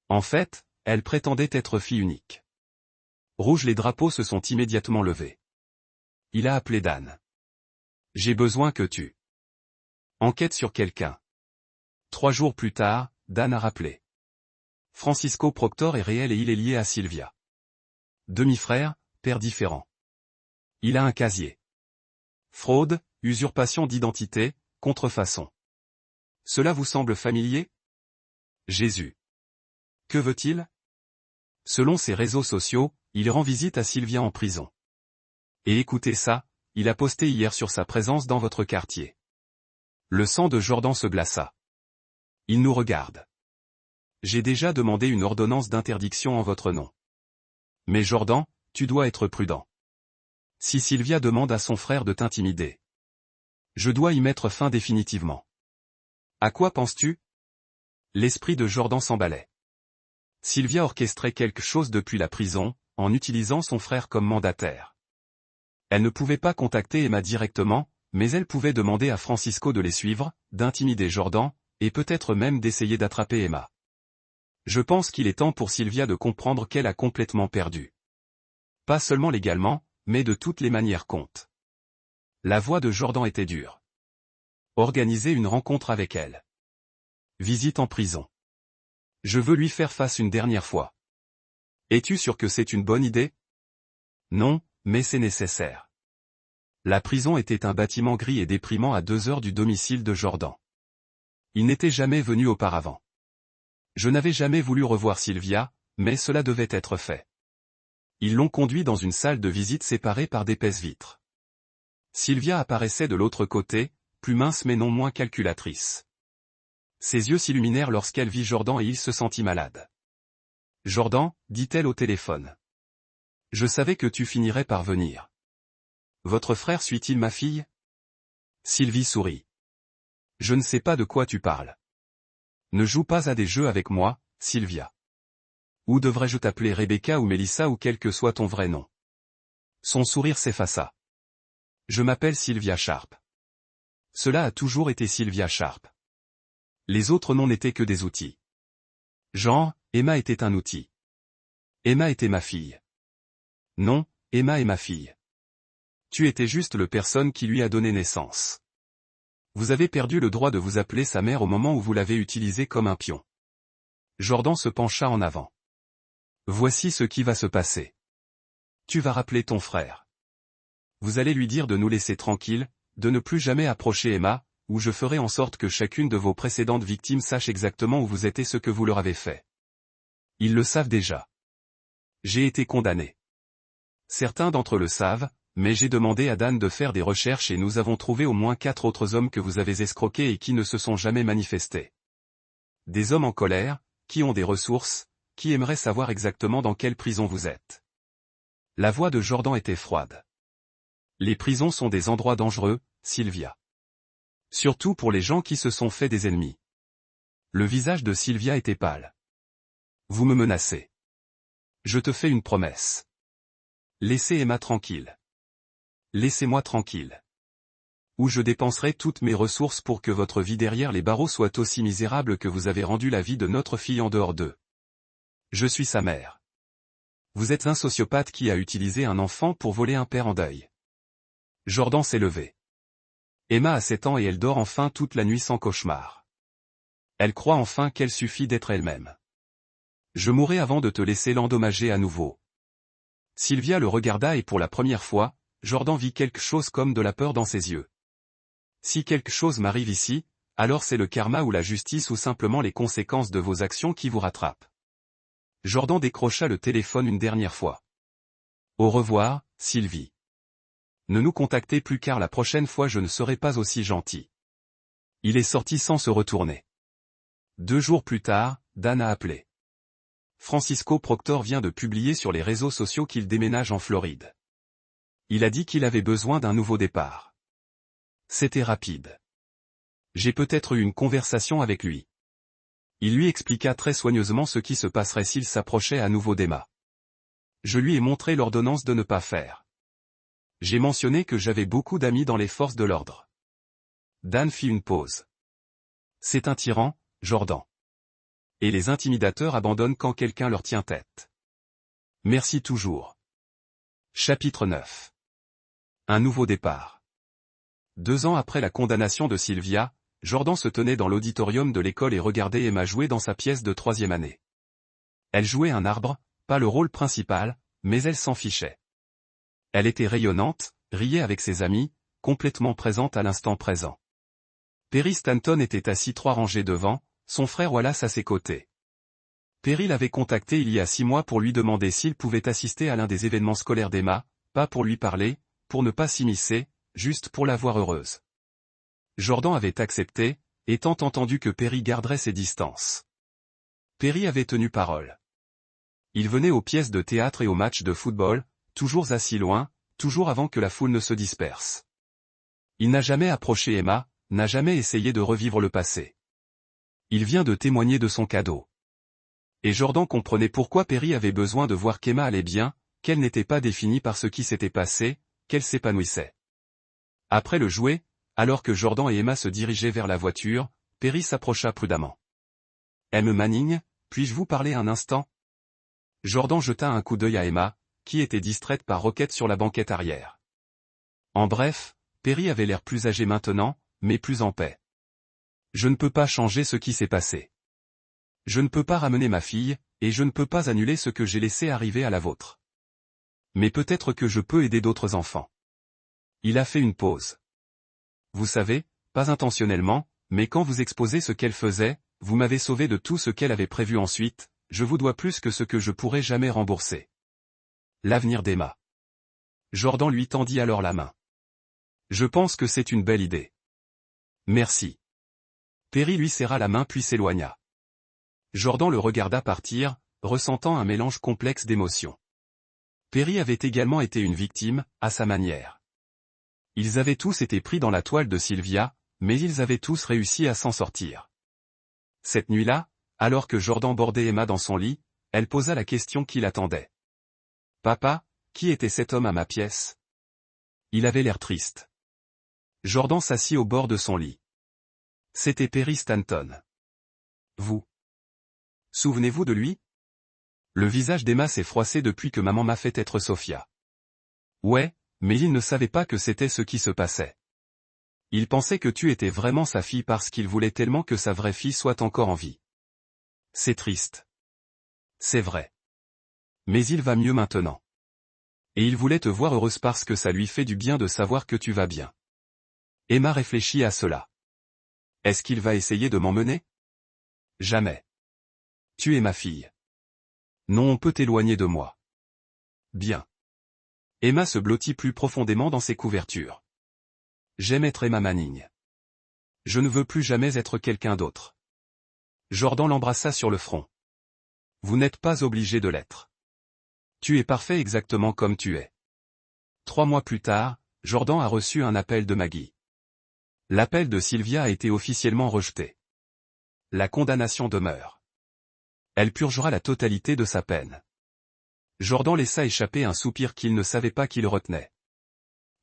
En fait, elle prétendait être fille unique. Rouge, les drapeaux se sont immédiatement levés. Il a appelé Dan. J'ai besoin que tu enquêtes sur quelqu'un. 3 jours plus tard, Dan a rappelé. Francisco Proctor est réel et il est lié à Sylvia. Demi-frère, père différent. Il a un casier. Fraude, usurpation d'identité, contrefaçon. Cela vous semble familier? Jésus. Que veut-il? Selon ses réseaux sociaux, il rend visite à Sylvia en prison. Et écoutez ça, il a posté hier sur sa présence dans votre quartier. Le sang de Jordan se glaça. Il nous regarde. J'ai déjà demandé une ordonnance d'interdiction en votre nom. Mais Jordan, tu dois être prudent. Si Sylvia demande à son frère de t'intimider, je dois y mettre fin définitivement. À quoi penses-tu? L'esprit de Jordan s'emballait. Sylvia orchestrait quelque chose depuis la prison, en utilisant son frère comme mandataire. Elle ne pouvait pas contacter Emma directement, mais elle pouvait demander à Francisco de les suivre, d'intimider Jordan, et peut-être même d'essayer d'attraper Emma. Je pense qu'il est temps pour Sylvia de comprendre qu'elle a complètement perdu. Pas seulement légalement, mais de toutes les manières compte. La voix de Jordan était dure. Organiser une rencontre avec elle. Visite en prison. Je veux lui faire face une dernière fois. Es-tu sûr que c'est une bonne idée? Non, mais c'est nécessaire. La prison était un bâtiment gris et déprimant à 2 heures du domicile de Jordan. Il n'était jamais venu auparavant. Je n'avais jamais voulu revoir Sylvia, mais cela devait être fait. Ils l'ont conduit dans une salle de visite séparée par d'épaisses vitres. Sylvia apparaissait de l'autre côté, plus mince mais non moins calculatrice. Ses yeux s'illuminèrent lorsqu'elle vit Jordan et il se sentit malade. « Jordan, dit-elle au téléphone. Je savais que tu finirais par venir. Votre frère suit-il ma fille ?» Sylvie sourit. « Je ne sais pas de quoi tu parles. Ne joue pas à des jeux avec moi, Sylvia. Ou devrais-je t'appeler Rebecca ou Melissa ou quel que soit ton vrai nom ?» Son sourire s'effaça. « Je m'appelle Sylvia Sharp. Cela a toujours été Sylvia Sharp. Les autres noms n'étaient que des outils. Genre, Emma était un outil. Emma était ma fille. Non, Emma est ma fille. Tu étais juste le personne qui lui a donné naissance. Vous avez perdu le droit de vous appeler sa mère au moment où vous l'avez utilisé comme un pion. » Jordan se pencha en avant. « Voici ce qui va se passer. Tu vas rappeler ton frère. Vous allez lui dire de nous laisser tranquilles, de ne plus jamais approcher Emma, ou je ferai en sorte que chacune de vos précédentes victimes sache exactement où vous êtes et ce que vous leur avez fait. Ils le savent déjà. J'ai été condamné. Certains d'entre eux le savent, mais j'ai demandé à Dan de faire des recherches et nous avons trouvé au moins 4 autres hommes que vous avez escroqués et qui ne se sont jamais manifestés. Des hommes en colère, qui ont des ressources, qui aimeraient savoir exactement dans quelle prison vous êtes. » La voix de Jordan était froide. « Les prisons sont des endroits dangereux, Sylvia. Surtout pour les gens qui se sont fait des ennemis. » Le visage de Sylvia était pâle. « Vous me menacez. Je te fais une promesse. Laissez Emma tranquille. Laissez-moi tranquille. Ou je dépenserai toutes mes ressources pour que votre vie derrière les barreaux soit aussi misérable que vous avez rendu la vie de notre fille en dehors d'eux. Je suis sa mère. Vous êtes un sociopathe qui a utilisé un enfant pour voler un père en deuil. » Jordan s'est levé. Emma a 7 ans et elle dort enfin toute la nuit sans cauchemar. Elle croit enfin qu'elle suffit d'être elle-même. Je mourrai avant de te laisser l'endommager à nouveau. Sylvia le regarda et pour la première fois, Jordan vit quelque chose comme de la peur dans ses yeux. Si quelque chose m'arrive ici, alors c'est le karma ou la justice ou simplement les conséquences de vos actions qui vous rattrapent. Jordan décrocha le téléphone une dernière fois. Au revoir, Sylvie. Ne nous contactez plus car la prochaine fois je ne serai pas aussi gentil. Il est sorti sans se retourner. 2 jours plus tard, Dan a appelé. Francisco Proctor vient de publier sur les réseaux sociaux qu'il déménage en Floride. Il a dit qu'il avait besoin d'un nouveau départ. C'était rapide. J'ai peut-être eu une conversation avec lui. Il lui expliqua très soigneusement ce qui se passerait s'il s'approchait à nouveau d'Emma. Je lui ai montré l'ordonnance de ne pas faire. J'ai mentionné que j'avais beaucoup d'amis dans les forces de l'ordre. Dan fit une pause. C'est un tyran, Jordan. Et les intimidateurs abandonnent quand quelqu'un leur tient tête. Merci toujours. Chapitre 9. Un nouveau départ. 2 ans après la condamnation de Sylvia, Jordan se tenait dans l'auditorium de l'école et regardait Emma jouer dans sa pièce de 3e année. Elle jouait un arbre, pas le rôle principal, mais elle s'en fichait. Elle était rayonnante, riait avec ses amis, complètement présente à l'instant présent. Perry Stanton était assis 3 rangées devant, son frère Wallace à ses côtés. Perry l'avait contacté il y a 6 mois pour lui demander s'il pouvait assister à l'un des événements scolaires d'Emma, pas pour lui parler, pour ne pas s'immiscer, juste pour la voir heureuse. Jordan avait accepté, étant entendu que Perry garderait ses distances. Perry avait tenu parole. Il venait aux pièces de théâtre et aux matchs de football, toujours assis loin, toujours avant que la foule ne se disperse. Il n'a jamais approché Emma, n'a jamais essayé de revivre le passé. Il vient de témoigner de son cadeau. Et Jordan comprenait pourquoi Perry avait besoin de voir qu'Emma allait bien, qu'elle n'était pas définie par ce qui s'était passé, qu'elle s'épanouissait. Après le jouet, alors que Jordan et Emma se dirigeaient vers la voiture, Perry s'approcha prudemment. « M. Manning, puis-je vous parler un instant ?» Jordan jeta un coup d'œil à Emma, qui était distraite par Rocket sur la banquette arrière. En bref, Perry avait l'air plus âgé maintenant, mais plus en paix. « Je ne peux pas changer ce qui s'est passé. Je ne peux pas ramener ma fille, et je ne peux pas annuler ce que j'ai laissé arriver à la vôtre. Mais peut-être que je peux aider d'autres enfants. » Il a fait une pause. « Vous savez, pas intentionnellement, Mais quand vous exposez ce qu'elle faisait, vous m'avez sauvé de tout ce qu'elle avait prévu ensuite, je vous dois plus que ce que je pourrai jamais rembourser. L'avenir d'Emma. Jordan lui tendit alors la main. Je pense que c'est une belle idée. Merci. Perry lui serra la main puis s'éloigna. Jordan le regarda partir, ressentant un mélange complexe d'émotions. Perry avait également été une victime, à sa manière. Ils avaient tous été pris dans la toile de Sylvia, mais ils avaient tous réussi à s'en sortir. Cette nuit-là, alors que Jordan bordait Emma dans son lit, elle posa la question qui l'attendait. « Papa, qui était cet homme à ma pièce ?» Il avait l'air triste. Jordan s'assit au bord de son lit. C'était Perry Stanton. Vous. Souvenez-vous de lui? Le visage d'Emma s'est froissé depuis que maman m'a fait être Sophia. Ouais, mais il ne savait pas que c'était ce qui se passait. Il pensait que tu étais vraiment sa fille parce qu'il voulait tellement que sa vraie fille soit encore en vie. C'est triste. C'est vrai. Mais il va mieux maintenant. Et il voulait te voir heureuse parce que ça lui fait du bien de savoir que tu vas bien. Emma réfléchit à cela. Est-ce qu'il va essayer de m'emmener? Jamais. Tu es ma fille. Non, on peut t'éloigner de moi. Bien. Emma se blottit plus profondément dans ses couvertures. J'aime être Emma Manning. Je ne veux plus jamais être quelqu'un d'autre. Jordan l'embrassa sur le front. Vous n'êtes pas obligé de l'être. Tu es parfait exactement comme tu es. 3 mois plus tard, Jordan a reçu un appel de Maggie. L'appel de Sylvia a été officiellement rejeté. La condamnation demeure. Elle purgera la totalité de sa peine. Jordan laissa échapper un soupir qu'il ne savait pas qu'il retenait.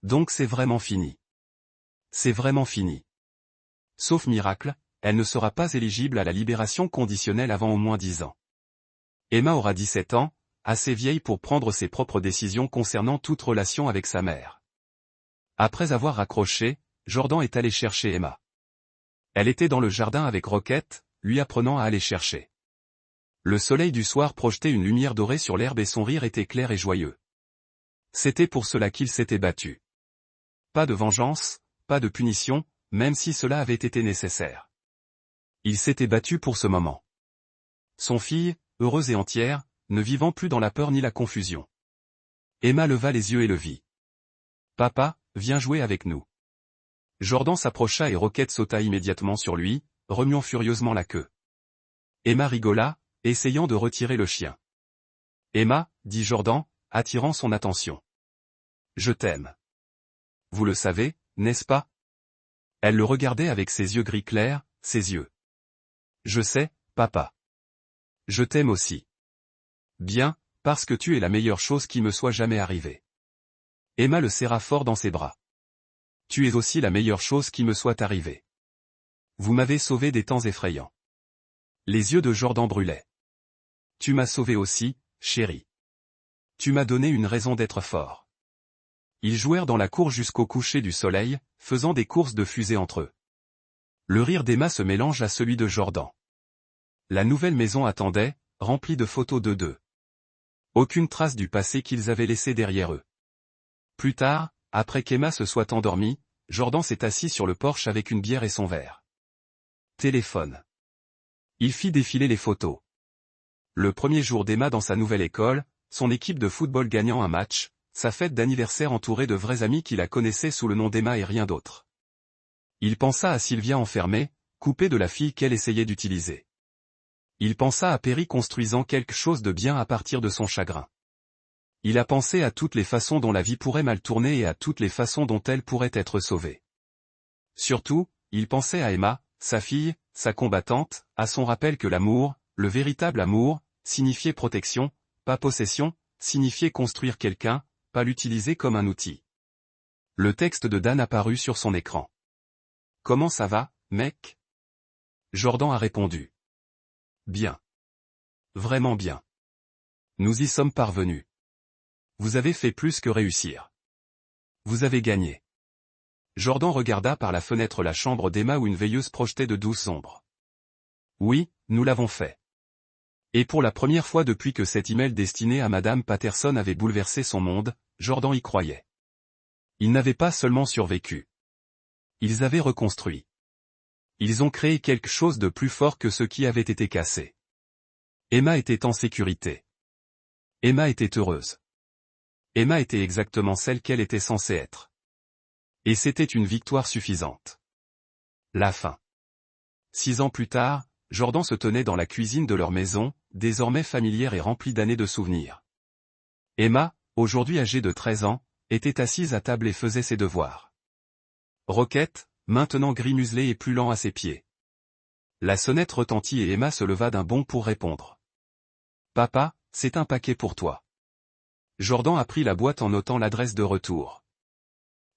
Donc c'est vraiment fini. C'est vraiment fini. Sauf miracle, elle ne sera pas éligible à la libération conditionnelle avant au moins 10 ans. Emma aura 17 ans, assez vieille pour prendre ses propres décisions concernant toute relation avec sa mère. Après avoir raccroché, Jordan est allé chercher Emma. Elle était dans le jardin avec Roquette, lui apprenant à aller chercher. Le soleil du soir projetait une lumière dorée sur l'herbe et son rire était clair et joyeux. C'était pour cela qu'il s'était battu. Pas de vengeance, pas de punition, même si cela avait été nécessaire. Il s'était battu pour ce moment. Son fille, heureuse et entière, ne vivant plus dans la peur ni la confusion. Emma leva les yeux et le vit. « Papa, viens jouer avec nous. » Jordan s'approcha et Roquette sauta immédiatement sur lui, remuant furieusement la queue. Emma rigola, essayant de retirer le chien. « Emma, dit Jordan, attirant son attention. Je t'aime. Vous le savez, n'est-ce pas? Elle le regardait avec ses yeux gris clairs, ses yeux. Je sais, papa. Je t'aime aussi. Bien, parce que tu es la meilleure chose qui me soit jamais arrivée. Emma le serra fort dans ses bras. Tu es aussi la meilleure chose qui me soit arrivée. Vous m'avez sauvé des temps effrayants. Les yeux de Jordan brûlaient. Tu m'as sauvé aussi, chérie. Tu m'as donné une raison d'être fort. Ils jouèrent dans la cour jusqu'au coucher du soleil, faisant des courses de fusée entre eux. Le rire d'Emma se mélange à celui de Jordan. La nouvelle maison attendait, remplie de photos d'eux deux. Aucune trace du passé qu'ils avaient laissé derrière eux. Plus tard, après qu'Emma se soit endormie, Jordan s'est assis sur le porche avec une bière et son verre. Téléphone. Il fit défiler les photos. Le premier jour d'Emma dans sa nouvelle école, son équipe de football gagnant un match, sa fête d'anniversaire entourée de vrais amis qui la connaissaient sous le nom d'Emma et rien d'autre. Il pensa à Sylvia enfermée, coupée de la fille qu'elle essayait d'utiliser. Il pensa à Perry construisant quelque chose de bien à partir de son chagrin. Il a pensé à toutes les façons dont la vie pourrait mal tourner et à toutes les façons dont elle pourrait être sauvée. Surtout, il pensait à Emma, sa fille, sa combattante, à son rappel que l'amour, le véritable amour, signifiait protection, pas possession, signifiait construire quelqu'un, pas l'utiliser comme un outil. Le texte de Dan apparut sur son écran. « Comment ça va, mec ?» Jordan a répondu. « Bien. Vraiment bien. Nous y sommes parvenus. Vous avez fait plus que réussir. Vous avez gagné. » Jordan regarda par la fenêtre la chambre d'Emma où une veilleuse projetait de douces ombres. « Oui, nous l'avons fait. » Et pour la première fois depuis que cet email destiné à Madame Patterson avait bouleversé son monde, Jordan y croyait. Ils n'avaient pas seulement survécu. Ils avaient reconstruit. Ils ont créé quelque chose de plus fort que ce qui avait été cassé. Emma était en sécurité. Emma était heureuse. Emma était exactement celle qu'elle était censée être. Et c'était une victoire suffisante. La fin. 6 ans plus tard, Jordan se tenait dans la cuisine de leur maison, désormais familière et remplie d'années de souvenirs. Emma, aujourd'hui âgée de 13 ans, était assise à table et faisait ses devoirs. Roquette, maintenant gris muselé et plus lent à ses pieds. La sonnette retentit et Emma se leva d'un bond pour répondre. « Papa, c'est un paquet pour toi. » Jordan a pris la boîte en notant l'adresse de retour.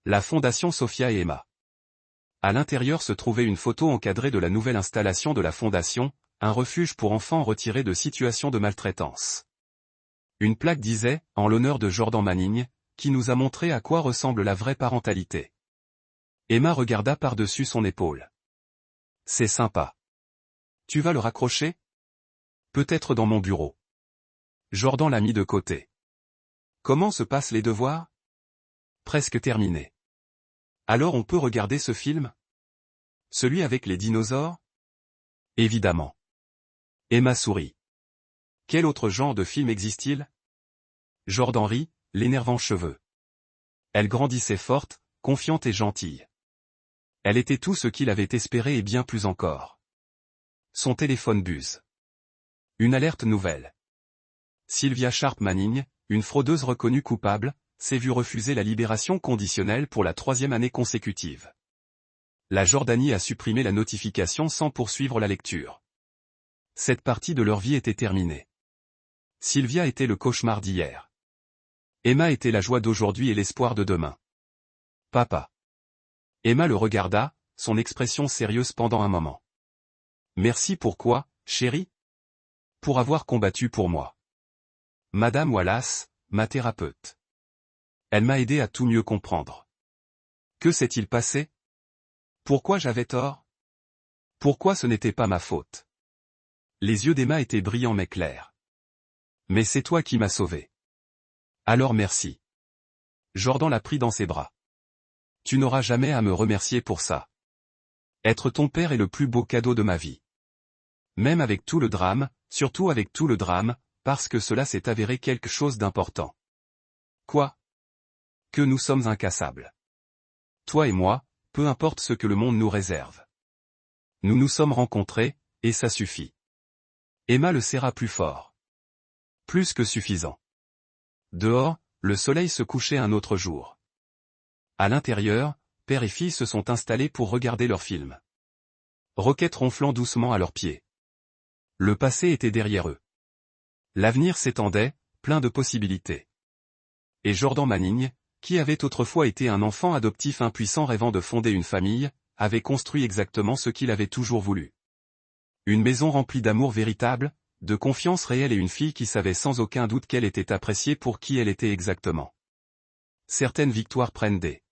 La Fondation Sophia et Emma. À l'intérieur se trouvait une photo encadrée de la nouvelle installation de la Fondation, un refuge pour enfants retirés de situations de maltraitance. Une plaque disait, en l'honneur de Jordan Manning, qui nous a montré à quoi ressemble la vraie parentalité. Emma regarda par-dessus son épaule. C'est sympa. Tu vas le raccrocher? Peut-être dans mon bureau. Jordan l'a mis de côté. Comment se passent les devoirs? Presque terminé. Alors on peut regarder ce film? Celui avec les dinosaures? Évidemment. Emma sourit. Quel autre genre de film existe-t-il? Jordan rit, l'énervant cheveux. Elle grandissait forte, confiante et gentille. Elle était tout ce qu'il avait espéré et bien plus encore. Son téléphone buzz. Une alerte nouvelle. Sylvia Sharp Manning, une fraudeuse reconnue coupable, s'est vue refuser la libération conditionnelle pour la 3e année consécutive. La Jordanie a supprimé la notification sans poursuivre la lecture. Cette partie de leur vie était terminée. Sylvia était le cauchemar d'hier. Emma était la joie d'aujourd'hui et l'espoir de demain. Papa. Emma le regarda, son expression sérieuse pendant un moment. Merci pourquoi, chérie? Pour avoir combattu pour moi. Madame Wallace, ma thérapeute. Elle m'a aidé à tout mieux comprendre. Que s'est-il passé? Pourquoi j'avais tort? Pourquoi ce n'était pas ma faute? Les yeux d'Emma étaient brillants mais clairs. Mais c'est toi qui m'as sauvé. Alors merci. Jordan l'a pris dans ses bras. Tu n'auras jamais à me remercier pour ça. Être ton père est le plus beau cadeau de ma vie. Même avec tout le drame, surtout avec tout le drame, parce que cela s'est avéré quelque chose d'important. Quoi? Que nous sommes incassables. Toi et moi, peu importe ce que le monde nous réserve. Nous nous sommes rencontrés, et ça suffit. Emma le serra plus fort. Plus que suffisant. Dehors, le soleil se couchait un autre jour. À l'intérieur, père et fille se sont installés pour regarder leur film. Roquette ronflant doucement à leurs pieds. Le passé était derrière eux. L'avenir s'étendait, plein de possibilités. Et Jordan Manning, qui avait autrefois été un enfant adoptif impuissant rêvant de fonder une famille, avait construit exactement ce qu'il avait toujours voulu. Une maison remplie d'amour véritable, de confiance réelle et une fille qui savait sans aucun doute qu'elle était appréciée pour qui elle était exactement. Certaines victoires prennent des